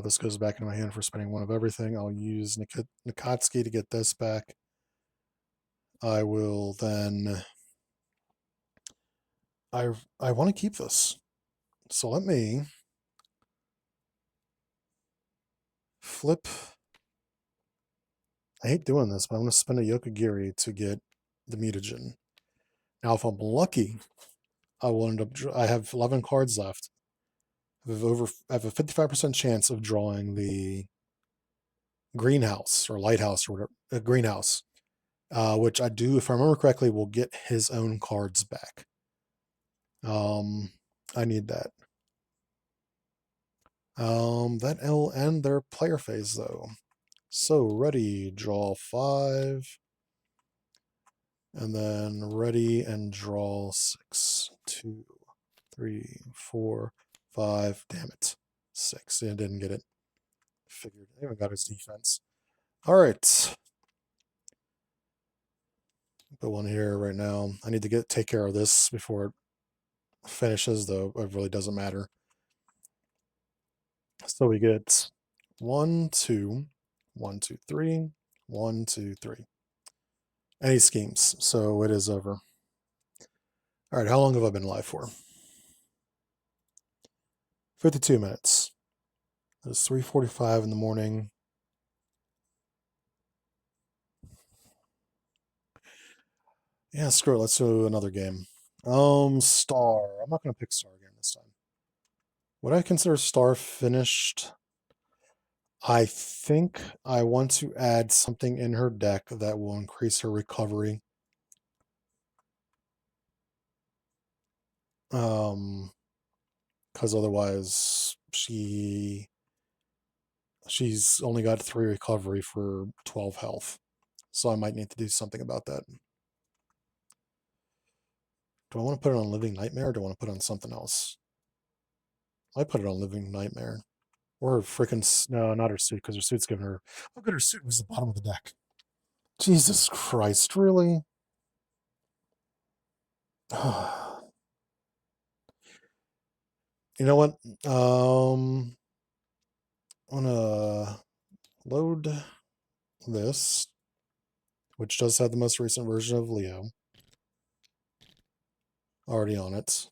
This goes back into my hand for spending 1 of everything. I'll use Nikatsuki to get this back. I will then... I want to keep this. So let me flip. I hate doing this, but I'm going to spend a Yokogiri to get the mutagen. Now, if I'm lucky, I will end up. I have 11 cards left. I have a 55% chance of drawing the greenhouse or lighthouse or whatever, greenhouse, which I do, if I remember correctly, will get his own cards back. I need that. That'll end their player phase though. So ready, draw 5. And then ready and draw 6. 2, 3, 4, 5. Damn it. 6. Yeah, didn't get it. Figured. I even got his defense. Alright. Put 1 here right now. I need to take care of this before it finishes, though it really doesn't matter. So we get 1, 2, 1, 2, 3, 1, 2, 3. Any schemes, so it is over. All right, how long have I been live for? 52 minutes. It's 3:45 in the morning. Yeah, screw it. Let's do another game. Star. I'm not going to pick Star again this time. Would I consider Star finished? I think I want to add something in her deck that will increase her recovery. Because otherwise she's only got 3 recovery for 12 health. So I might need to do something about that. Do I want to put it on Living Nightmare or do I want to put it on something else? I put it on Living Nightmare. Or her freaking... No, not her suit, because her suit's giving her... How good her suit was the bottom of the deck. Jesus Christ, really? You know what? I'm gonna load this, which does have the most recent version of Leo already on it.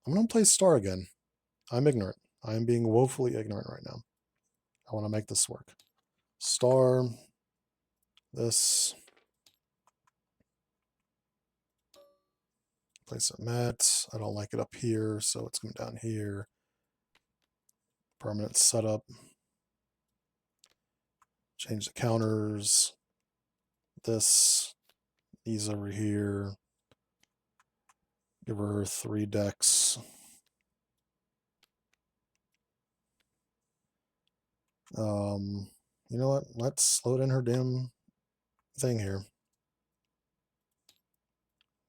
I'm gonna play Star again. I'm ignorant. I'm being woefully ignorant right now. I want to make this work. Star, this, place it mat. I don't like it up here, so it's going down here. Permanent setup. Change the counters. This, these over here. Give her 3 decks. You know what? Let's load in her damn thing here.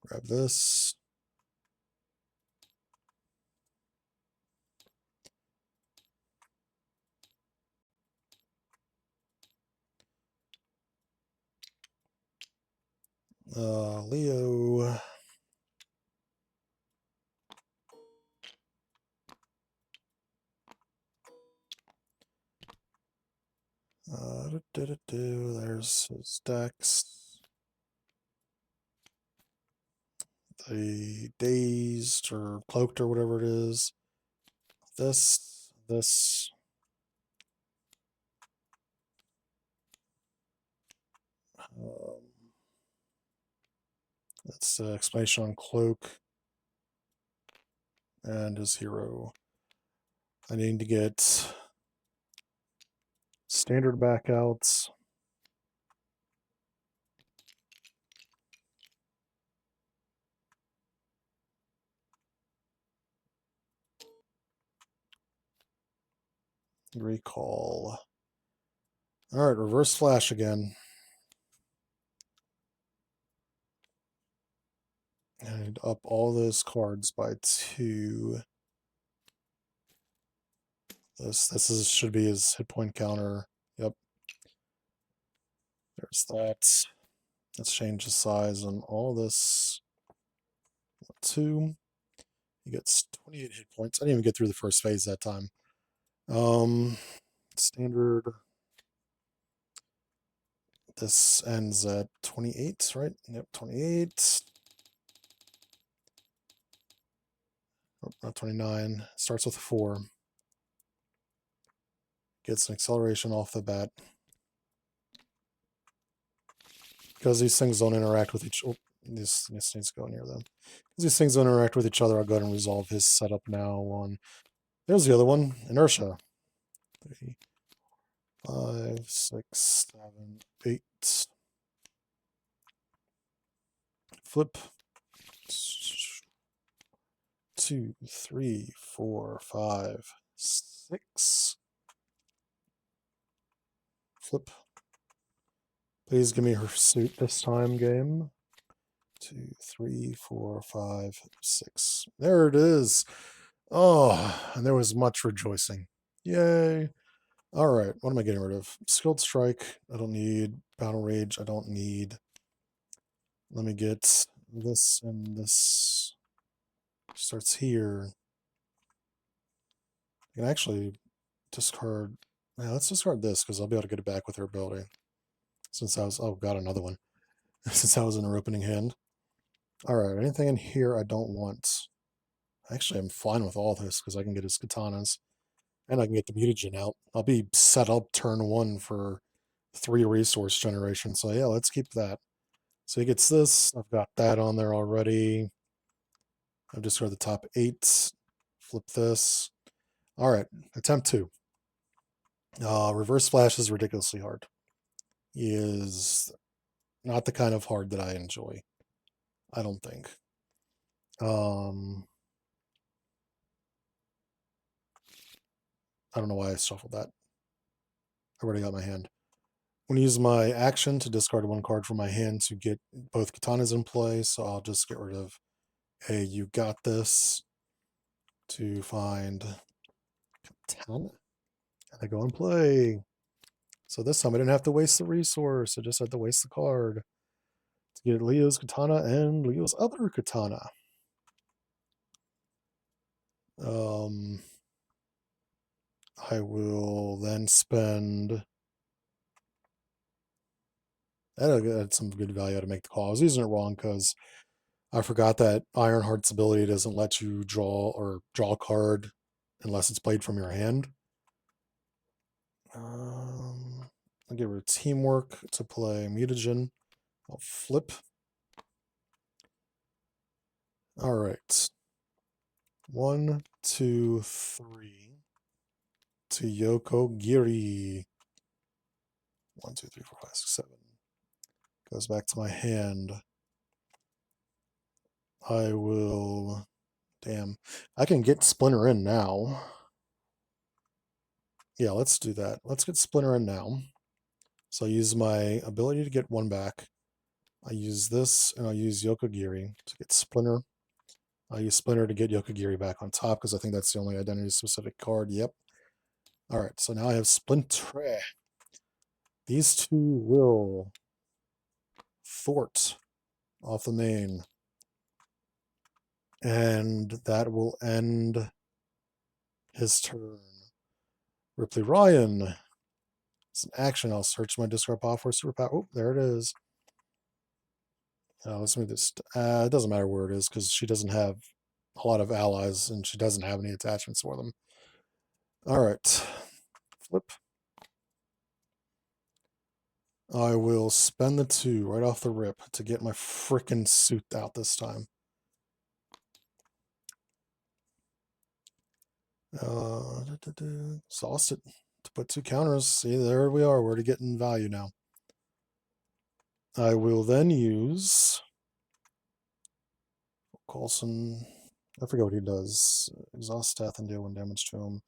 Grab this. Leo. There's his decks. The dazed or cloaked or whatever it is. This. That's the explanation on cloak and his hero. I need to get Standard back outs. Recall. All right, reverse flash again. And up all those cards by 2. This should be his hit point counter. Yep. There's that. Let's change the size on all this. 2. He gets 28 hit points. I didn't even get through the first phase that time. Standard. This ends at 28, right? Yep, 28. Oh, not 29. Starts with a 4. Gets an acceleration off the bat. Because these things don't interact with each other. This needs to go near them. Because these things don't interact with each other, I'll go ahead and resolve his setup now on. There's the other one, Inertia. 3, 5, 6, 7, 8. Flip. 2, 3, 4, 5, 6. Flip. Please give me her suit this time, game. 2, 3, 4, 5, 6. There it is. Oh, and there was much rejoicing. Yay. All right, what am I getting rid of? Skilled Strike, I don't need. Battle Rage, I don't need. Let me get this and this. Starts here. I can actually discard. Yeah, let's discard this because I'll be able to get it back with her ability. Since I was. Oh, got another one. Since I was in her opening hand. All right, anything in here I don't want. Actually, I'm fine with all this because I can get his katanas. And I can get the mutagen out. I'll be set up turn 1 for 3 resource generation. So yeah, let's keep that. So he gets this. I've got that on there already. I've just got the top 8. Flip this. All right, attempt 2. Reverse flash is ridiculously hard. He is not the kind of hard that I enjoy. I don't think. I don't know why I shuffled that. I already got my hand. I'm going to use my action to discard 1 card from my hand to get both katanas in play, so I'll just get rid of a You Got This to find katana. And I go and play. So this time I didn't have to waste the resource, I just had to waste the card to get Leo's katana and Leo's other katana. I will then spend. That's some good value to make the call. I was using it wrong because I forgot that Ironheart's ability doesn't let you draw a card unless it's played from your hand. I'll give her Teamwork to play Mutagen. I'll flip. All right. 1, 2, 3 to Yoko Giri. 1, 2, 3, 4, 5, 6, 7. Goes back to my hand. I will. Damn. I can get Splinter in now. Yeah, let's do that. Let's get Splinter in now. So I use my ability to get 1 back. I use this, and I'll use Yokogiri to get Splinter. I use Splinter to get Yokogiri back on top because I think that's the only identity-specific card. Yep. All right, so now I have Splinter. These 2 will thwart off the main. And that will end his turn. Ripley Ryan. It's an action. I'll search my discard pile for a superpower. Oh, there it is. Let's move this. It doesn't matter where it is because she doesn't have a lot of allies and she doesn't have any attachments for them. All right. Flip. I will spend the 2 right off the rip to get my frickin' suit out this time. Exhausted to put 2 counters. See, there we are. We're already getting value now. I will then use Coulson. I forget what he does. Exhaust death and deal 1 damage to him.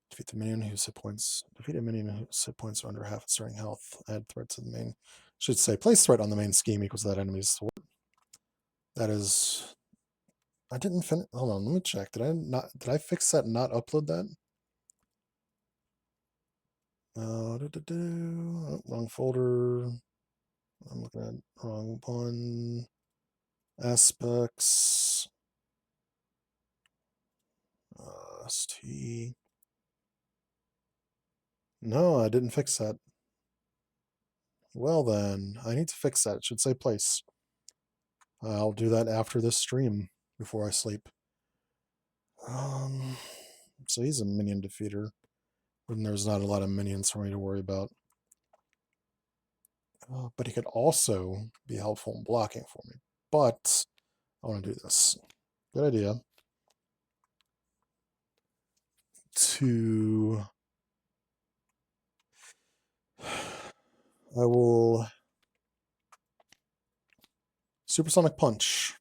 Defeat the minion whose hit points. Defeat a minion whose hit points are under half its starting health. Add threat to the main. Should say place threat on the main scheme equals that enemy's sword. That is. I didn't finish. Hold on, let me check. Did I not? Did I fix that and not upload that? Oh, wrong folder. I'm looking at wrong one. Aspects. ST. No, I didn't fix that. Well then, I need to fix that. It should say place. I'll do that after this stream, before I sleep. So he's a minion defeater, when there's not a lot of minions for me to worry about. But he could also be helpful in blocking for me. But I want to do this. Good idea. I will Supersonic Punch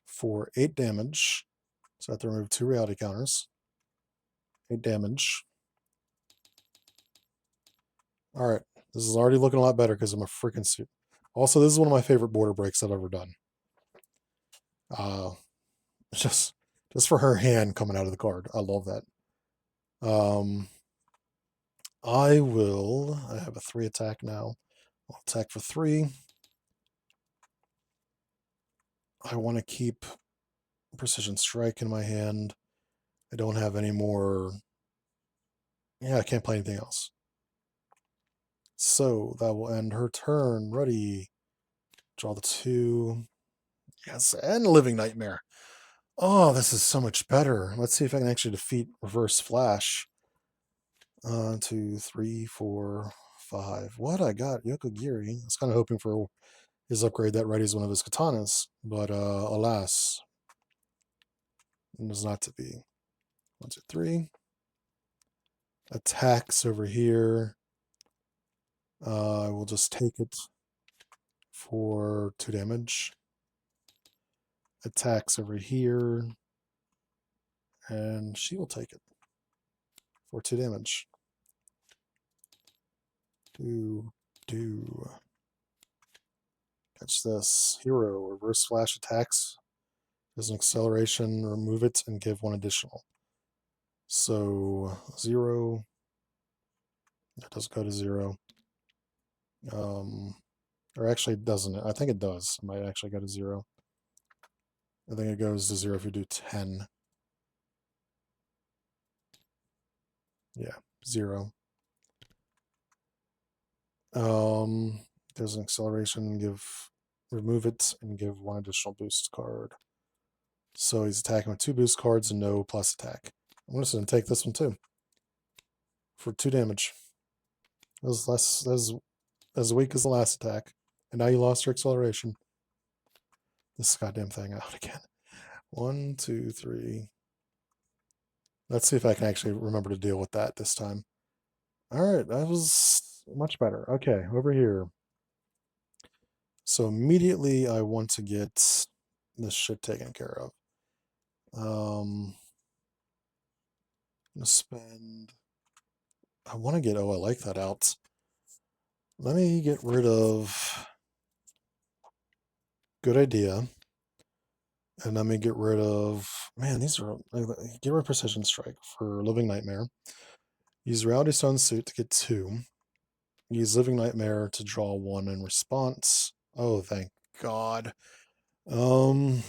for 8 damage. So I have to remove 2 reality counters. 8 damage. Alright, this is already looking a lot better because I'm a freaking suit. Also, this is one of my favorite border breaks I've ever done. Just for her hand coming out of the card. I love that. I have a 3 attack now. I'll attack for 3. I want to keep Precision Strike in my hand. I don't have any more. Yeah, I can't play anything else. So that will end her turn. Ready. Draw the 2. Yes, and Living Nightmare. Oh, this is so much better. Let's see if I can actually defeat Reverse Flash. 2, 3, 4, 5. What? I got Yokogiri. I was kind of hoping for his upgrade that readies one of his katanas, but alas, it was not to be. 1, 2, 3. Attacks over here. I will just take it for 2 damage. Attacks over here. And she will take it for 2 damage. Catch this. Hero. Reverse Flash attacks. There's an acceleration. Remove it and give 1 additional. So 0. That does go to 0. Or actually it doesn't. I think it does. It might actually go to 0. I think it goes to 0 if you do 10. Yeah, 0. There's an acceleration, remove it and give 1 additional boost card. So he's attacking with 2 boost cards and no plus attack. I'm just going to take this one too. For 2 damage. That was as weak as the last attack. And now you lost your acceleration. This goddamn thing out again. 1, 2, 3. Let's see if I can actually remember to deal with that this time. Alright, that was much better. Okay, over here. So immediately I want to get this shit taken care of. I'm gonna spend. I want to get. Oh, I like that out. Let me get rid of. Good idea. And let me get rid of. Man, these are. Get rid of Precision Strike for Living Nightmare. Use Reality Stone Suit to get 2. Use Living Nightmare to draw 1 in response. Oh, thank God. And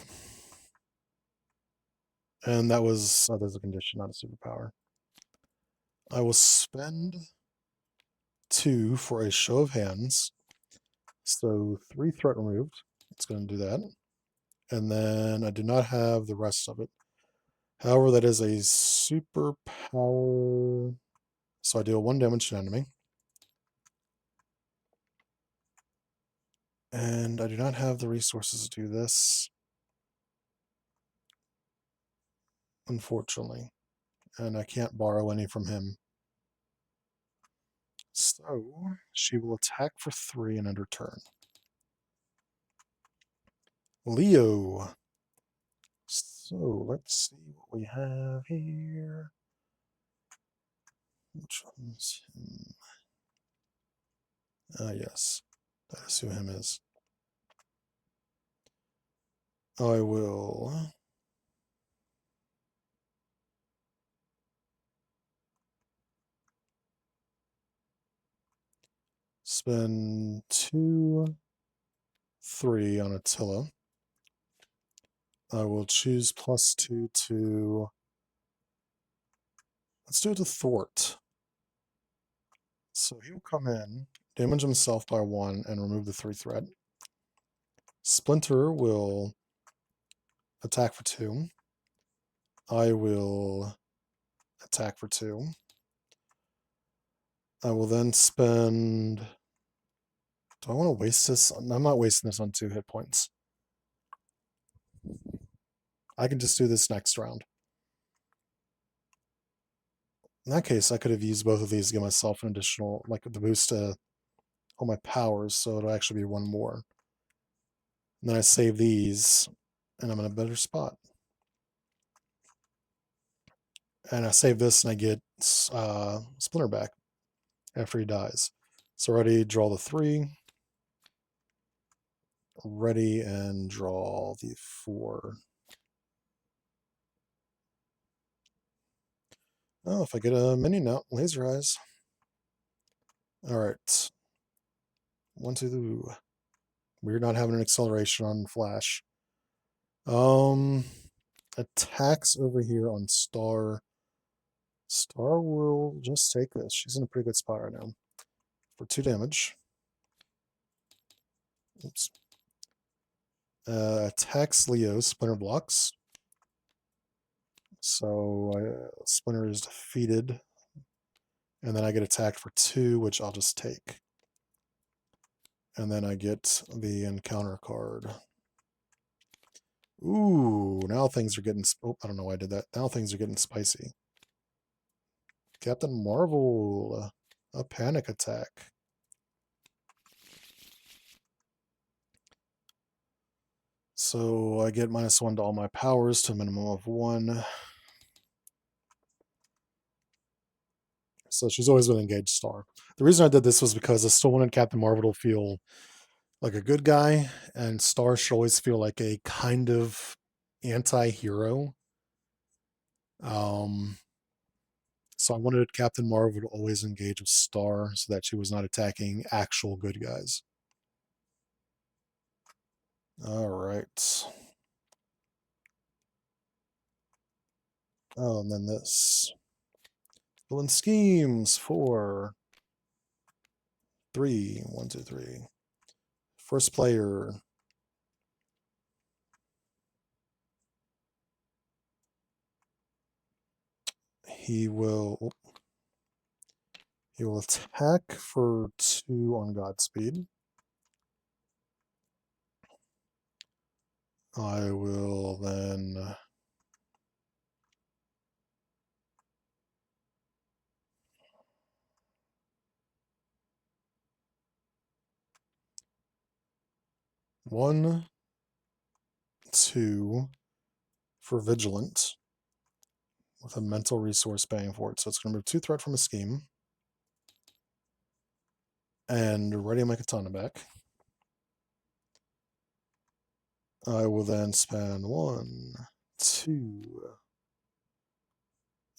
that was. Oh, there's a condition, not a superpower. I will spend 2 for a show of hands. So 3 threat removed. It's going to do that. And then I do not have the rest of it. However, that is a superpower. So I deal 1 damage to an enemy. And I do not have the resources to do this. Unfortunately. And I can't borrow any from him. So she will attack for 3 and end her turn. Leo. So let's see what we have here. Which one's him? Ah, yes. That is who him is. I will spend 2, 3 on Attila. I will choose +2 to. Let's do it to Thort. So he will come in, damage himself by 1, and remove the 3 threat. Splinter will attack for 2. I will attack for 2. I will then spend. Do I want to waste this? I'm not wasting this on 2 hit points. I can just do this next round. In that case, I could have used both of these to give myself an additional, like the boost to all my powers, so it'll actually be 1 more. And then I save these, and I'm in a better spot. And I save this, and I get Splinter back after he dies. So ready, draw the 3. Ready, and draw the 4. Oh, if I get a minion now, Laser Eyes. Alright. 1, 2. We're not having an acceleration on Flash. Attacks over here on Star. Star will just take this. She's in a pretty good spot right now. For 2 damage. Oops. Attacks Leo. Splinter blocks. So Splinter is defeated. And then I get attacked for 2, which I'll just take. And then I get the encounter card. Ooh, now things are getting. Oh, I don't know why I did that. Now things are getting spicy. Captain Marvel, a panic attack. So I get -1 to all my powers to a minimum of 1. So she's always going to engage Star. The reason I did this was because I still wanted Captain Marvel to feel like a good guy, and Star should always feel like a kind of anti-hero. So I wanted Captain Marvel to always engage with Star so that she was not attacking actual good guys. All right. Oh, and then this. Villain schemes for 3. 1, 2, 3. First player. He will attack for 2 on Godspeed. I will then one, 2 for Vigilant with a mental resource paying for it. So it's going to remove 2 threat from a scheme. And ready my katana back. I will then spend 1, 2,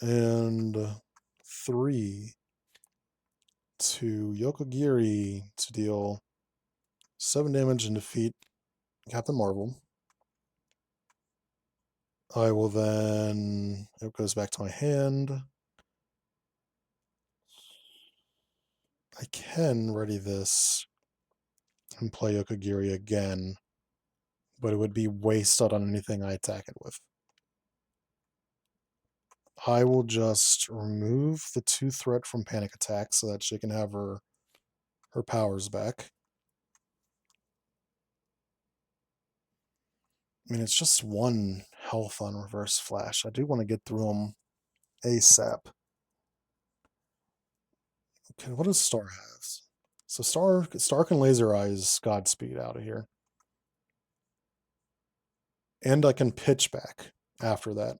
and 3 to Yokogiri to deal 7 damage and defeat Captain Marvel. I will then, it goes back to my hand. I can ready this and play Yokogiri again, but it would be wasted on anything I attack it with. I will just remove the 2 threat from panic attack so that she can have her powers back. I mean, it's just 1 health on Reverse Flash. I do want to get through them ASAP. Okay, what does Star have? So Star can laser eyes Godspeed out of here. And I can pitch back after that.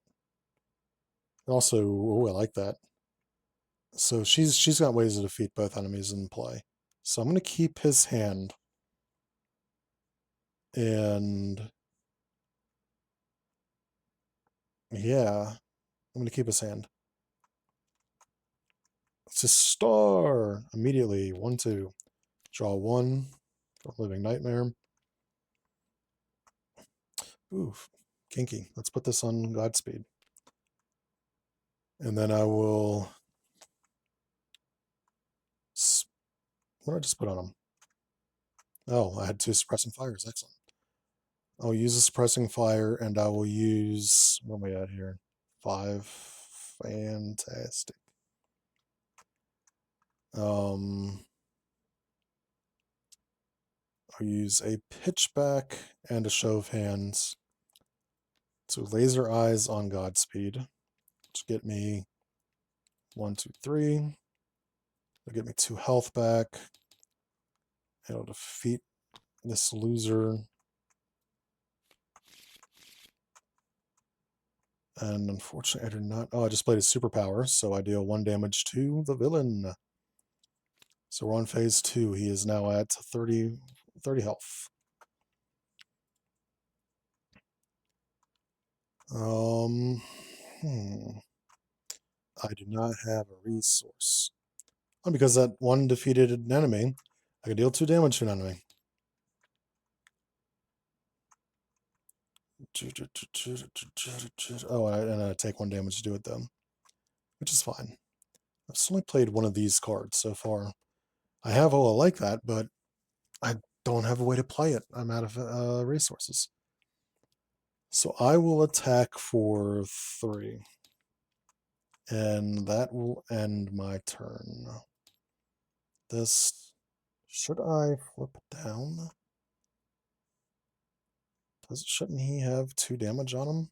Also, oh, I like that. So she's got ways to defeat both enemies in play. So I'm gonna keep his hand. And yeah, I'm gonna keep his hand. It's a star immediately. 1/2. Draw 1 from Living Nightmare. Oof, kinky. Let's put this on Godspeed. And then I will. What did I just put on him? Oh, I had 2 suppressing fires. Excellent. I'll use a suppressing fire, and I will use. What am I at here? 5. Fantastic. I'll use a pitchback and a show of hands to laser eyes on Godspeed to get me 1, 2, 3. It'll get me 2 health back. It'll defeat this loser. And unfortunately, I did not. Oh, I just played a superpower, so I deal 1 damage to the villain. So we're on phase 2. He is now at 30 health. I do not have a resource. Oh, because that one defeated an enemy, I can deal 2 damage to an enemy. Oh, and I take 1 damage to do it though, which is fine. I've only played 1 of these cards so far. I have all like that, but I don't have a way to play it. I'm out of resources. So I will attack for 3. And that will end my turn. This, should I flip down? Shouldn't he have 2 damage on him?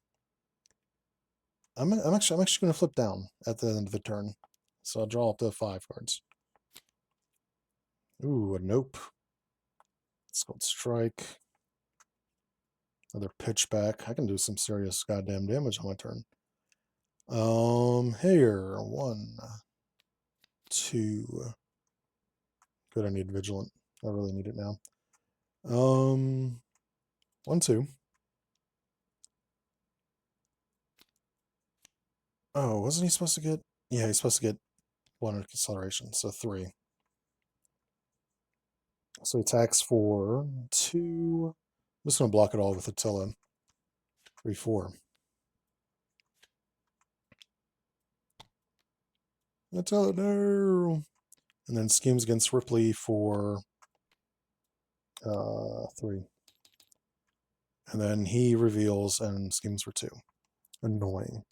I'm actually going to flip down at the end of the turn. So I'll draw up to 5 cards. Ooh, a nope. It's called strike. Another pitchback. I can do some serious goddamn damage on my turn. Here, 1, 2. Good, I need vigilant. I really need it now. 1, 2. Oh, wasn't he supposed to get? Yeah, he's supposed to get 1 acceleration, so 3. So he attacks for 2. I'm just going to block it all with Attila. 3, 4. Attila, no! And then schemes against Ripley for 3. And then he reveals and schemes for 2. Annoying.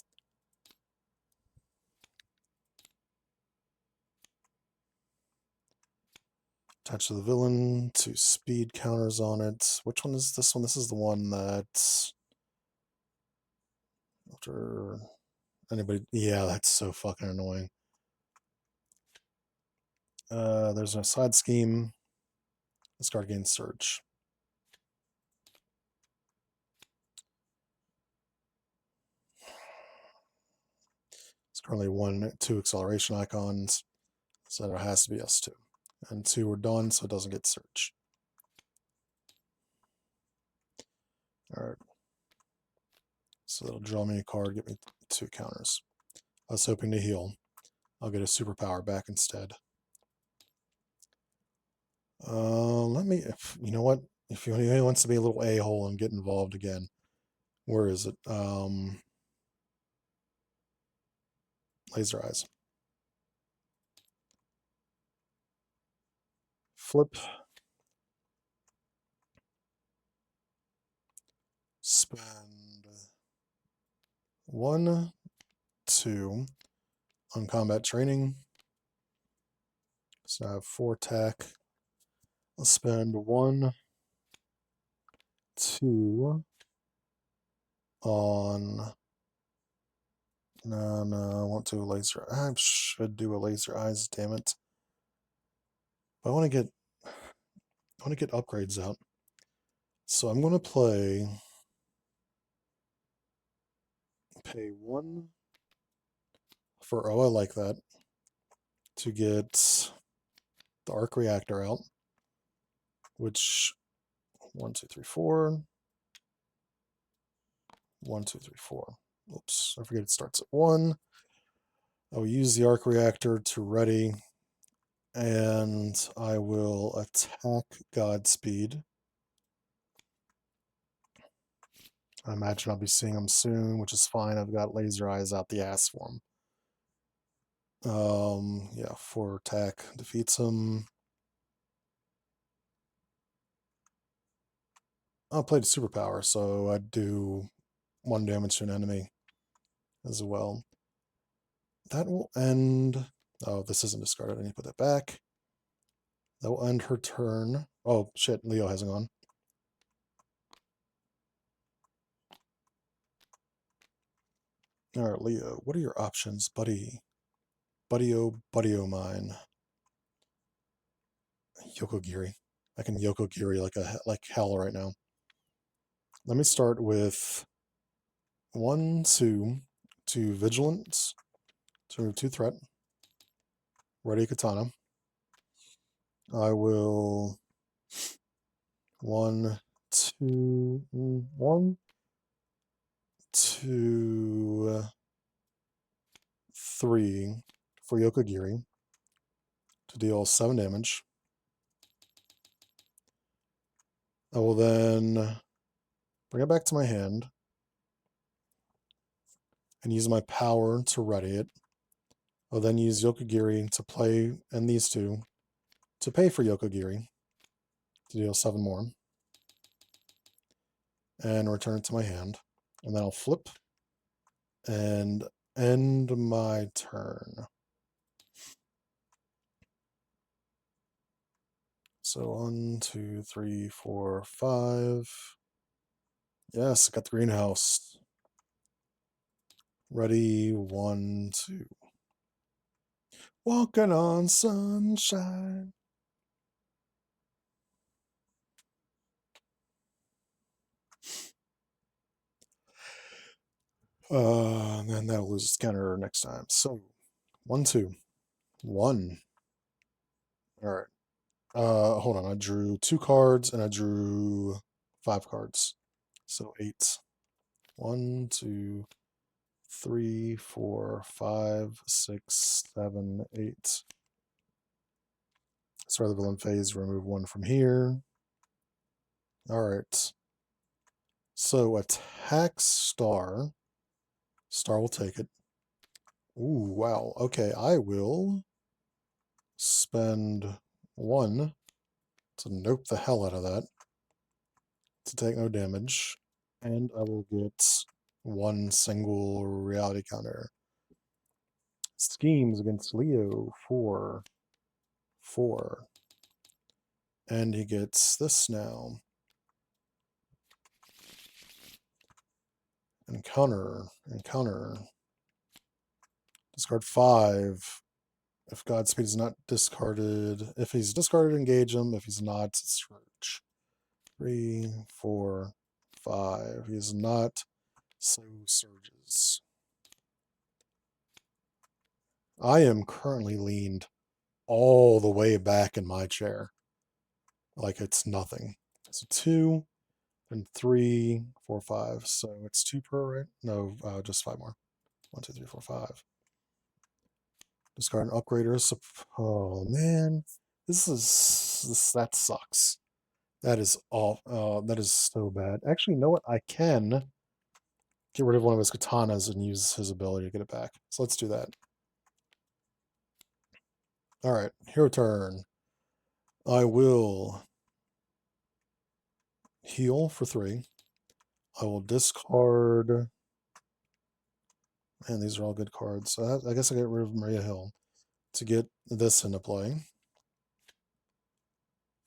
Attach to the villain, 2 speed counters on it. Which one is this one? This is the one that after anybody. Yeah, that's so fucking annoying. There's a side scheme. This card gains Surge. It's currently 2 acceleration icons, so it has to be S2. And 2 are done, so it doesn't get Surge. Alright. So that'll draw me a card, get me 2 counters. I was hoping to heal. I'll get a superpower back instead. Let me, you know what? If he wants to be a little a-hole and get involved again, where is it? Laser eyes. Flip. Spend 1, 2 on combat training. So I have 4 attack. I'll spend 1, 2 on. No, I want to laser. I should do a laser eyes, damn it. I want to get upgrades out. So I'm going to pay 1 for, oh, I like that, to get the arc reactor out, which 1, 2, 3, 4. 1, 2, 3, 4. Oops, I forget it starts at 1. I will use the arc reactor to ready, and I will attack Godspeed. I imagine I'll be seeing him soon, which is fine. I've got laser eyes out the ass for him. Yeah, 4 attack defeats him. I'll play the superpower, so I do 1 damage to an enemy as well. That will end. Oh, this isn't discarded. I need to put that back. That will end her turn. Oh, shit, Leo hasn't gone. Alright, Leo, what are your options, buddy? Buddy-o mine. Yokogiri. I can Yokogiri like hell right now. Let me start with 1, 2, 2 vigilance to remove 2 threat. Ready katana. I will 1, 2, 1, 2, 3 for Yokogiri to deal 7 damage. I will then bring it back to my hand and use my power to ready it. I'll then use Yokogiri to play, and these 2 to pay for Yokogiri to deal 7 more. And return it to my hand. And then I'll flip and end my turn. So 1, 2, 3, 4, 5. Yes, got the greenhouse. Ready, 1, 2. Walking on sunshine. And then that'll lose its counter next time. So 1, 2. 1. Alright. Hold on. I drew 2 cards and I drew 5 cards. So 8. 1, 2, 3, 4, 5, 6, 7, 8. Start the villain phase, remove 1 from here. Alright. So attack Star. Star will take it. Ooh, wow. Okay, I will spend 1 to nope the hell out of that to take no damage. And I will get 1 single reality counter. Schemes against Leo, 4, 4. And he gets this now. Encounter. Discard 5. If Godspeed is not discarded, if he's discarded, engage him. If he's not, search. 3, 4, 5. He is not, so surges. I am currently leaned all the way back in my chair. Like it's nothing. So 2 and 3, 4, 5. So it's 2 per, right? No, just 5 more. 1, 2, 3, 4, 5. Discard an upgrader. So, oh man, that sucks. That is all. That is so bad. Actually, you know what? I can get rid of one of his katanas and use his ability to get it back. So let's do that. All right, hero turn. I will heal for 3. I will discard. Man, these are all good cards. So I guess I get rid of Maria Hill to get this into play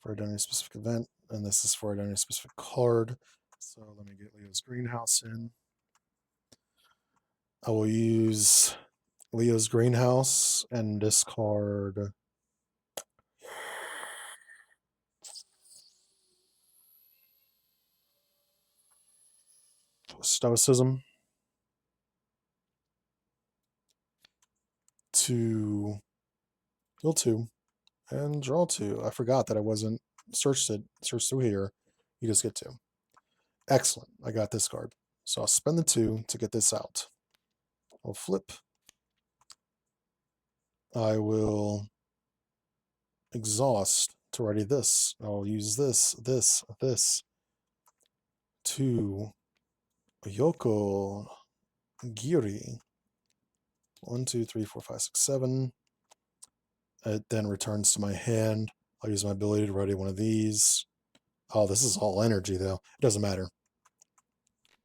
for a specific event, and this is for a specific card. So let me get Leo's greenhouse in. I will use Leo's greenhouse and discard Stoicism to heal 2 and draw 2. I forgot that I wasn't searched through here. You just get 2. Excellent. I got this card. So I'll spend the 2 to get this out. I'll flip. I will exhaust to ready this. I'll use this to Yoko Giri. 1, 2, 3, 4, 5, 6, 7. It then returns to my hand. I'll use my ability to ready one of these. Oh, this is all energy, though. It doesn't matter.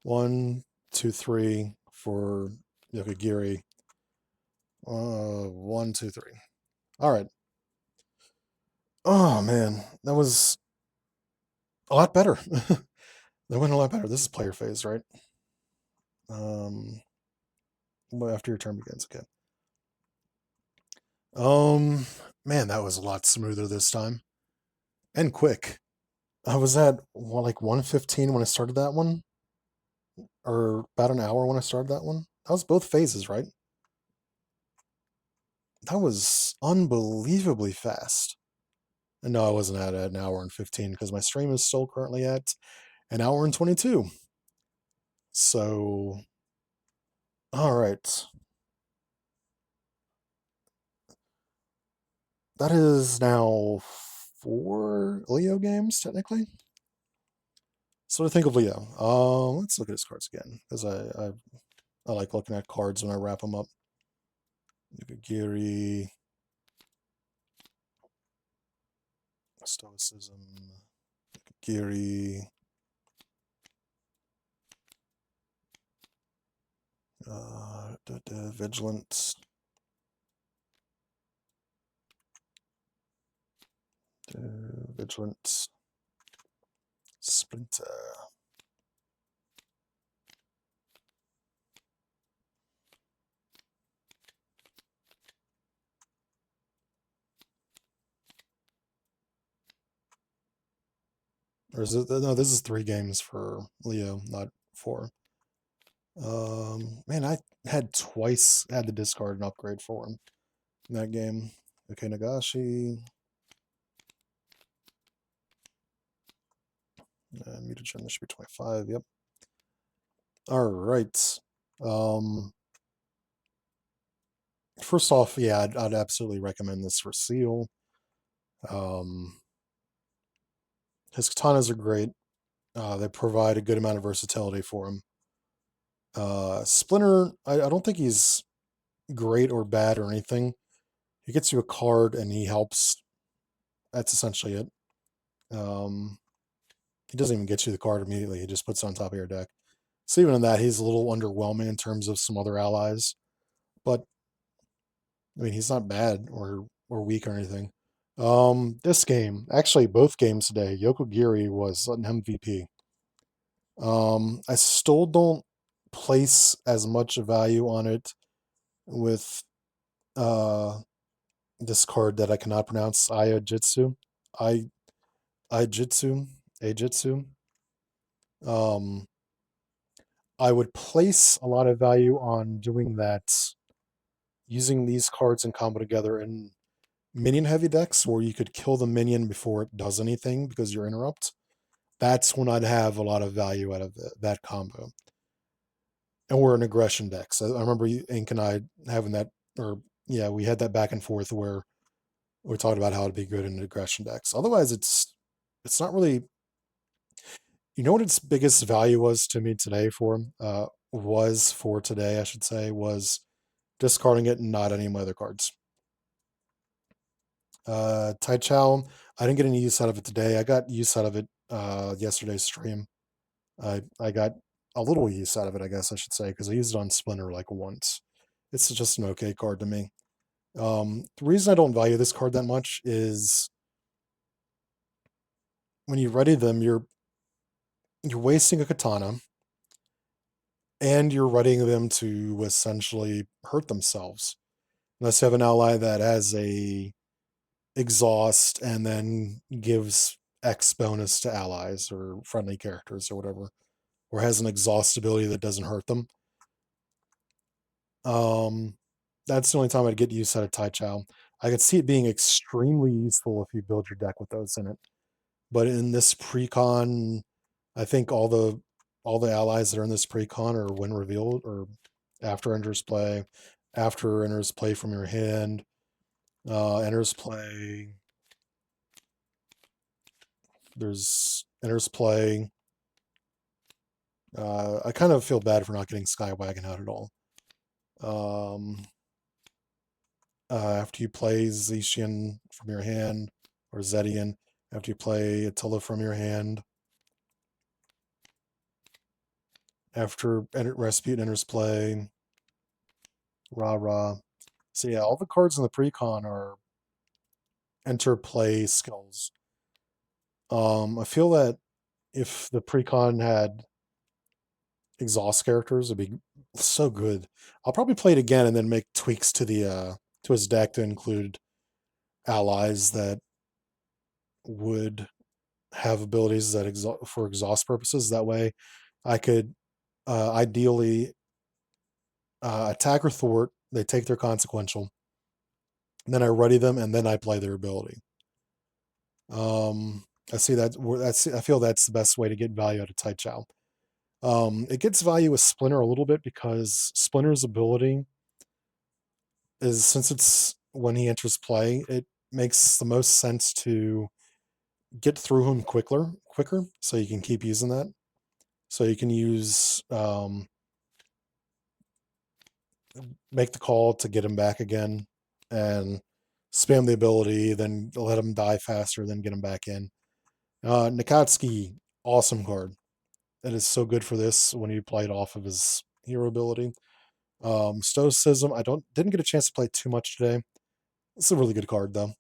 1, 2, 3 for Yokogiri. 1, 2, 3. All right. Oh, man. That was a lot better. That went a lot better. This is player phase, right? After your turn begins, okay. Man, that was a lot smoother this time. And quick. I was at, like 1:15 when I started that one? Or about an hour when I started that one? That was both phases, right? That was unbelievably fast. And no, I wasn't at an hour and 15 because my stream is still currently at an hour and 22. So, all right. That is now 4 Leo games, technically. So what do you think of Leo? Let's look at his cards again, because I like looking at cards when I wrap them up. Giri, Stoicism, Giri, Vigilance, Vigilance, Splinter. Or is it, no, this is 3 games for Leo, not 4. Man, I had the discard and upgrade for him in that game. Okay, Nagashi. Mutagen, this should be 25, yep. All right. First off, yeah, I'd absolutely recommend this for Seal. His katanas are great. They provide a good amount of versatility for him. Splinter, I don't think he's great or bad or anything. He gets you a card and he helps. That's essentially it. He doesn't even get you the card immediately. He just puts it on top of your deck. So even in that, he's a little underwhelming in terms of some other allies. But I mean, he's not bad or weak or anything. This game, actually both games today, Yokogiri was an MVP. I still don't place as much value on it with this card that I cannot pronounce, Ayajitsu. Ajitsu. I would place a lot of value on doing that, using these cards in combo together in minion heavy decks where you could kill the minion before it does anything because you're interrupt. That's when I'd have a lot of value out of that combo. And we're an aggression deck. So I remember Ink and I having that, or yeah, we had that back and forth where we talked about how to be good in aggression decks. Otherwise, it's not really. You know what its biggest value was to me today for today, I should say, was discarding it and not any of my other cards. Tai Chow, I didn't get any use out of it today. I got use out of it yesterday's stream. I got a little use out of it, I guess I should say, because I used it on Splinter like once. It's just an okay card to me. The reason I don't value this card that much is when you ready them, you're wasting a katana, and you're readying them to essentially hurt themselves. Unless you have an ally that has a exhaust and then gives X bonus to allies or friendly characters or whatever. or has an exhaust ability that doesn't hurt them. That's the only time I'd get use out of Tai Chow. I could see it being extremely useful if you build your deck with those in it. But in this precon, I think all the allies that are in this precon are when revealed or after enters play, after enters play from your hand, enters play. There's enters play. I kind of feel bad for not getting Skywagon out at all. After you play Zetian from your hand, or Zetian, after you play Attila from your hand, after Rasputin enters play, rah rah. So yeah, all the cards in the precon are enter play skills. I feel that if the precon had exhaust characters, it'd be so good. I'll probably play it again and then make tweaks to his deck to include allies that would have abilities that for exhaust purposes. That way, I could ideally attack or thwart. They take their consequential, and then I ready them, and then I play their ability. I see that. I feel that's the best way to get value out of Tai Chow. It gets value with Splinter a little bit because Splinter's ability is, since it's when he enters play, it makes the most sense to get through him quicker, so you can keep using that. So you can use make the call to get him back again, and spam the ability, then let him die faster, then get him back in. Nikatsuki, awesome card. It is so good for this when you play it off of his hero ability. Stoicism, didn't get a chance to play too much today. It's a really good card though.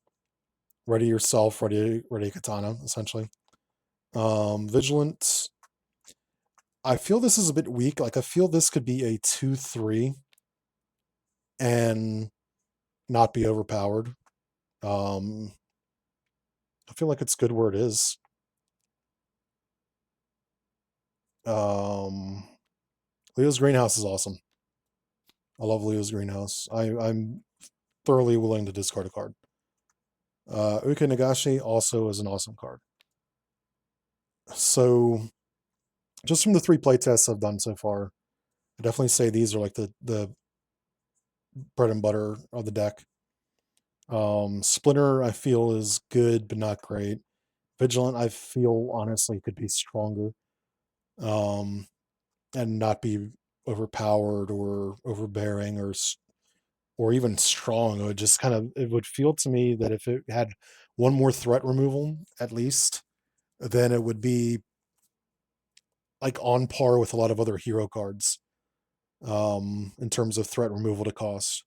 Ready yourself, ready katana, essentially. Vigilant. I feel this is a bit weak. Like I feel this could be a 2-3 and not be overpowered. I feel like it's good where it is. Leo's Greenhouse is awesome. I love Leo's Greenhouse. I'm thoroughly willing to discard a card. Uke Nagashi also is an awesome card. So, just from the 3 playtests I've done so far, I definitely say these are like the bread and butter of the deck. Splinter, I feel, is good but not great. Vigilant, I feel honestly could be stronger, and not be overpowered or overbearing or even strong. It would feel to me that if it had one more threat removal at least, then it would be like on par with a lot of other hero cards, in terms of threat removal to cost.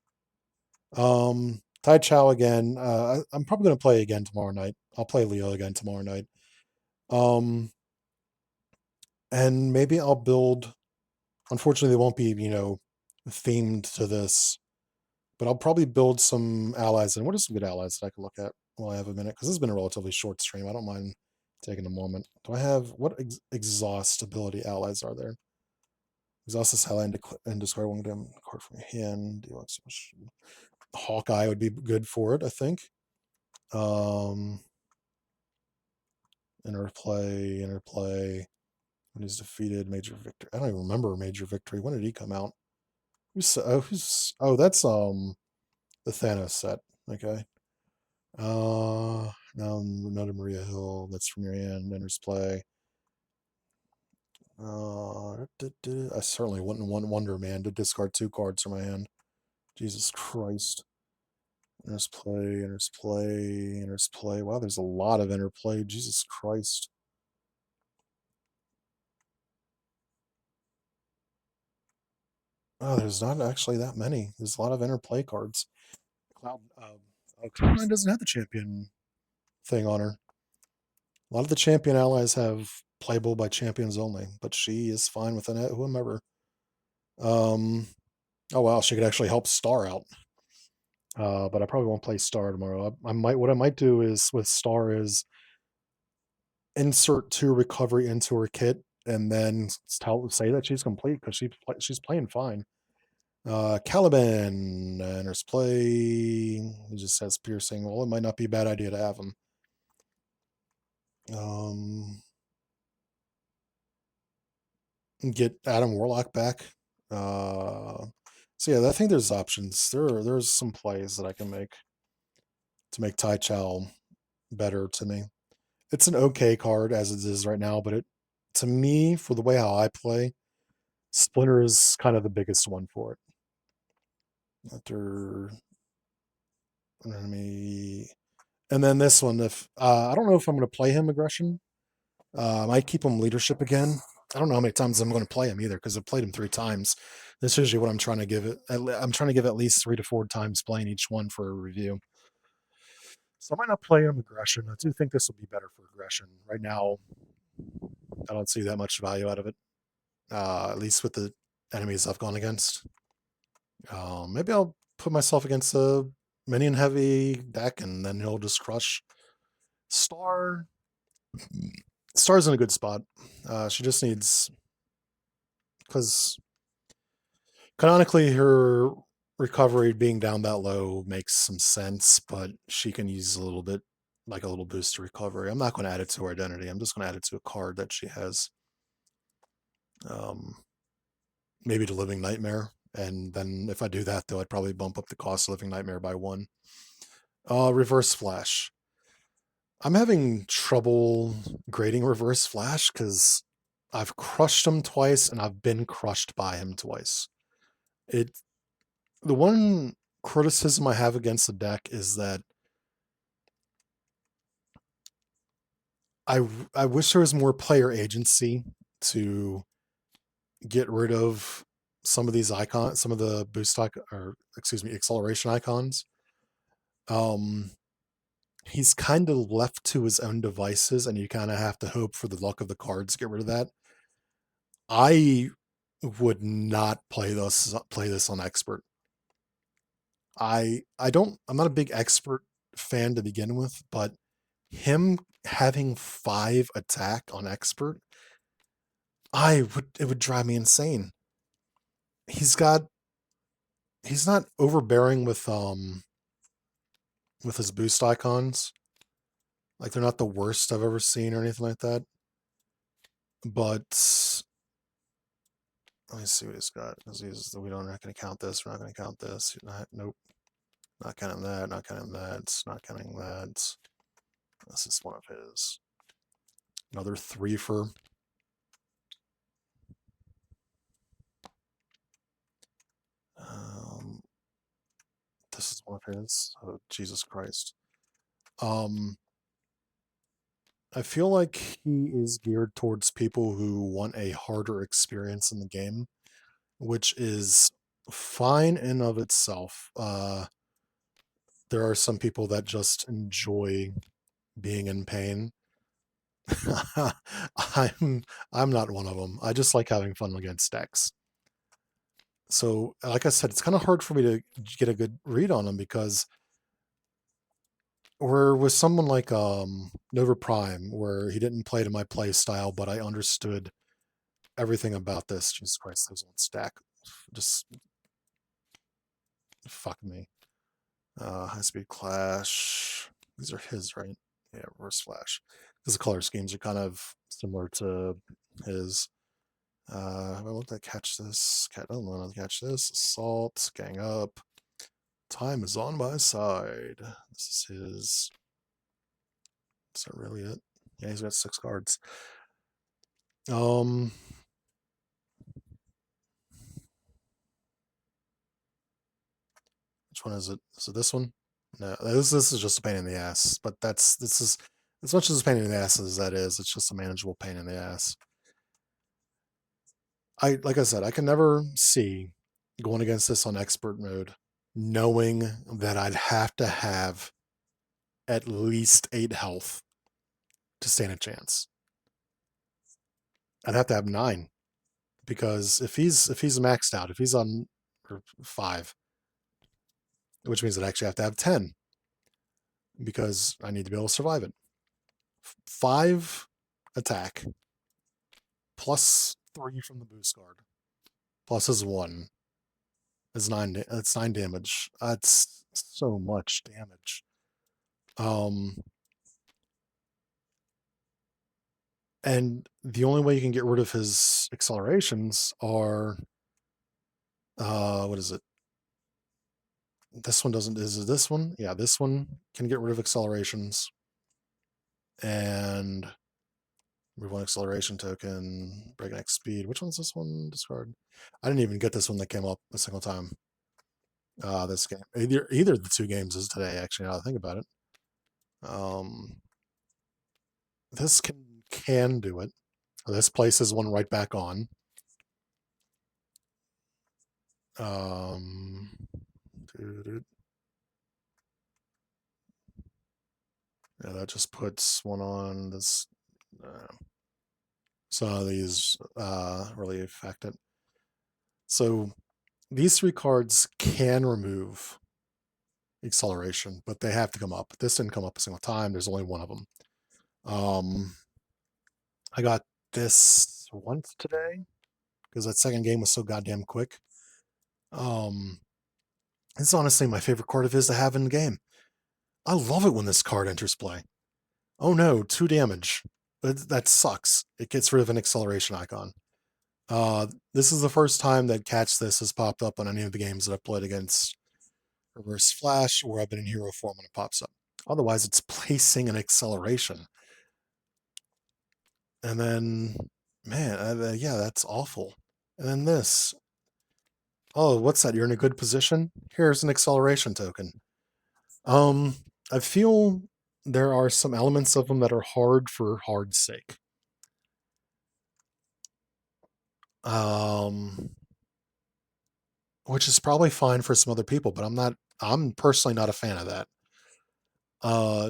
Tai Chow again. I'm probably going to play again tomorrow night. I'll play Leo again tomorrow night. Um, and maybe I'll build. Unfortunately, they won't be, themed to this, but I'll probably build some allies. And what are some good allies that I can look at while I have a minute? Because this has been a relatively short stream. I don't mind taking a moment. Do I have what exhaust ability allies are there? Exhaust this ally and discard one card from your hand. Hawkeye would be good for it, I think. Interplay. When he's defeated, Major Victory. I don't even remember Major Victory. When did he come out? That's the Thanos set. Okay. Now another Maria Hill. That's from your hand. Enters play. I certainly wouldn't want Wonder Man to discard 2 cards from my hand. Jesus Christ. Enters play. Wow, there's a lot of interplay. Jesus Christ. Oh, there's not actually that many. There's a lot of interplay cards. Cloud9 doesn't have the champion thing on her. A lot of the champion allies have playable by champions only, but she is fine with whomever. Oh wow, she could actually help Star out. But I probably won't play Star tomorrow. What I might do is with Star is insert 2 recovery into her kit and then say that she's complete because she's playing fine. Caliban enters play. He just says piercing. Well, it might not be a bad idea to have him. Get Adam Warlock back. So yeah, I think there's options. There's some plays that I can make to make Tai Chow better to me. It's an okay card as it is right now, but to me, for the way how I play, Splinter is kind of the biggest one for it. After enemy, and then this one, if I don't know if I'm going to play him aggression. I might keep him leadership again. I don't know how many times I'm going to play him either because I've played him 3 times. That's usually what I'm trying to give it. I'm trying to give at least 3 to 4 times playing each one for a review. So I might not play him aggression. I do think this will be better for aggression. Right now, I don't see that much value out of it. At least with the enemies I've gone against. Maybe I'll put myself against a minion heavy deck and then he'll just crush. Star's in a good spot. She just needs, because canonically her recovery being down that low makes some sense, but she can use a little bit, like a little boost to recovery. I'm not going to add it to her identity. I'm just going to add it to a card that she has. Maybe to Living Nightmare. And then if I do that, though, I'd probably bump up the cost of Living Nightmare by 1. Reverse Flash. I'm having trouble grading Reverse Flash because I've crushed him twice and I've been crushed by him twice. The one criticism I have against the deck is that I wish there was more player agency to get rid of some of these icons, some of the acceleration icons. He's kind of left to his own devices, and you kind of have to hope for the luck of the cards to get rid of that. I would not play this on expert. I'm not a big expert fan to begin with, but him having 5 attack on expert, it would drive me insane. He's not overbearing with his boost icons. Like, they're not the worst I've ever seen or anything like that. But let me see what he's got. Because we're not going to count this. We're not going to count this. Nope. Not counting that. Not counting that. Not counting that. This is one of his. Another 3 for. This is one of his. Oh, Jesus Christ. I feel like he is geared towards people who want a harder experience in the game, which is fine in of itself. There are some people that just enjoy being in pain. I'm not one of them. I just like having fun against decks. So, like I said, it's kind of hard for me to get a good read on him because we're with someone like Nova Prime, where he didn't play to my play style, but I understood everything about this. Jesus Christ, there's one stack. Just fuck me. High speed clash. These are his, right? Yeah, reverse flash. Because the color schemes are kind of similar to his. I looked at catch this. I don't want to catch this. Assault, gang up. Time is on my side. This is his. Is that really it? Yeah, he's got 6 cards. Which one is it? Is it this one? No, this is just a pain in the ass. But this is as much as a pain in the ass as that is. It's just a manageable pain in the ass. Like I said, I can never see going against this on expert mode, knowing that I'd have to have at least 8 health to stand a chance. I'd have to have 9 because if he's maxed out, if he's on 5, which means I'd actually have to have 10 because I need to be able to survive it. 5 attack +3 from the boost card. Plus his 1 is 9. It's 9 damage. That's so much damage. And the only way you can get rid of his accelerations are, what is it? This one doesn't. Is it this one? Yeah, this one can get rid of accelerations. And move one acceleration token, breakneck speed. Which one's this one? Discard. I didn't even get this one that came up a single time. This game. Either of the two games is today, actually, now that I think about it. This can do it. This places one right back on. Yeah, that just puts one on this. Some of these really affect it. So these 3 cards can remove acceleration, but they have to come up. This didn't come up a single time. There's only one of them. I got this once today because that second game was so goddamn quick. It's honestly my favorite card of his to have in the game. I love it when this card enters play. Oh no, 2 damage. That sucks. It gets rid of an acceleration icon. This is the first time that Catch This has popped up on any of the games that I've played against Reverse Flash or I've been in hero form when it pops up. Otherwise, it's placing an acceleration. And then, man, yeah, that's awful. And then this. Oh, what's that? You're in a good position? Here's an acceleration token. I feel there are some elements of them that are hard for hard's sake. Which is probably fine for some other people, but I'm personally not a fan of that.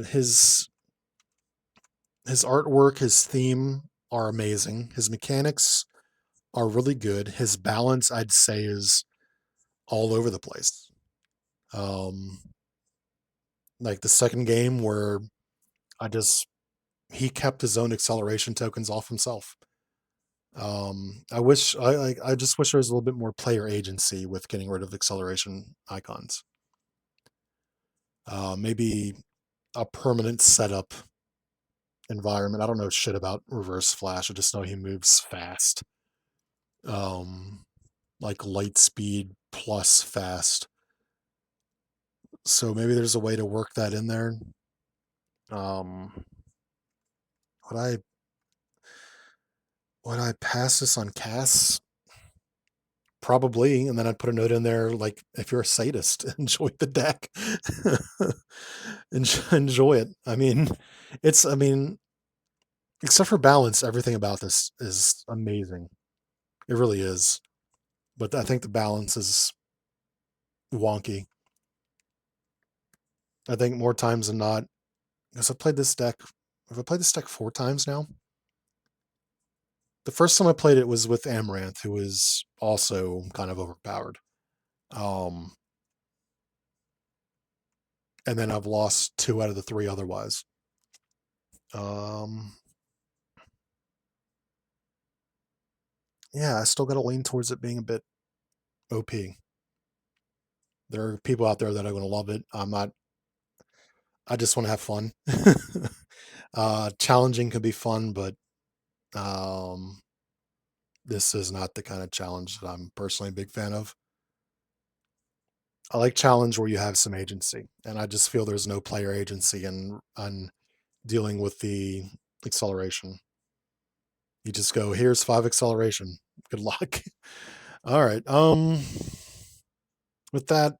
His artwork, his theme are amazing. His mechanics are really good. His balance, I'd say, is all over the place. Like the second game where he kept his own acceleration tokens off himself. I just wish there was a little bit more player agency with getting rid of acceleration icons. Maybe a permanent setup environment. I don't know shit about Reverse Flash. I just know he moves fast. Like light speed plus fast. So maybe there's a way to work that in there. Would I pass this on Cass? Probably, and then I'd put a note in there like, if you're a sadist, enjoy the deck. Enjoy it. I mean, except for balance, everything about this is amazing. It really is. But I think the balance is wonky. I think more times than not, because have I played this deck 4 times now? The first time I played it was with Amaranth, who was also kind of overpowered. And then I've lost 2 out of the 3 otherwise. Yeah, I still got to lean towards it being a bit OP. There are people out there that are going to love it. I'm not. I just want to have fun. Challenging can be fun, but this is not the kind of challenge that I'm personally a big fan of. I like challenge where you have some agency, and I just feel there's no player agency in dealing with the acceleration. You just go, here's 5 acceleration. Good luck. All right. With that,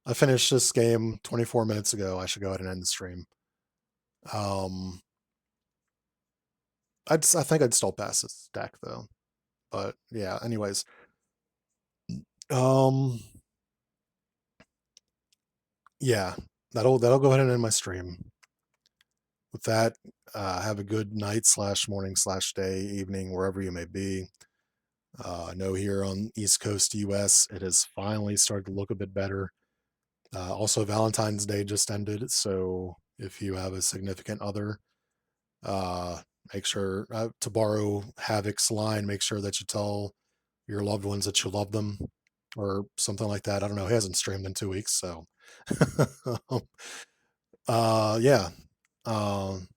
I finished this game 24 minutes ago. I should go ahead and end the stream. I think I'd still pass this deck though. But yeah, anyways. Yeah, that'll go ahead and end my stream. With that, have a good night / morning / day, evening, wherever you may be. I know here on East Coast US, it has finally started to look a bit better. Also, Valentine's Day just ended, so if you have a significant other, Make sure to borrow Havoc's line, make sure that you tell your loved ones that you love them or something like that. I don't know. He hasn't streamed in 2 weeks, so yeah. Um,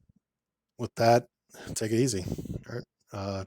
with that, take it easy. All right.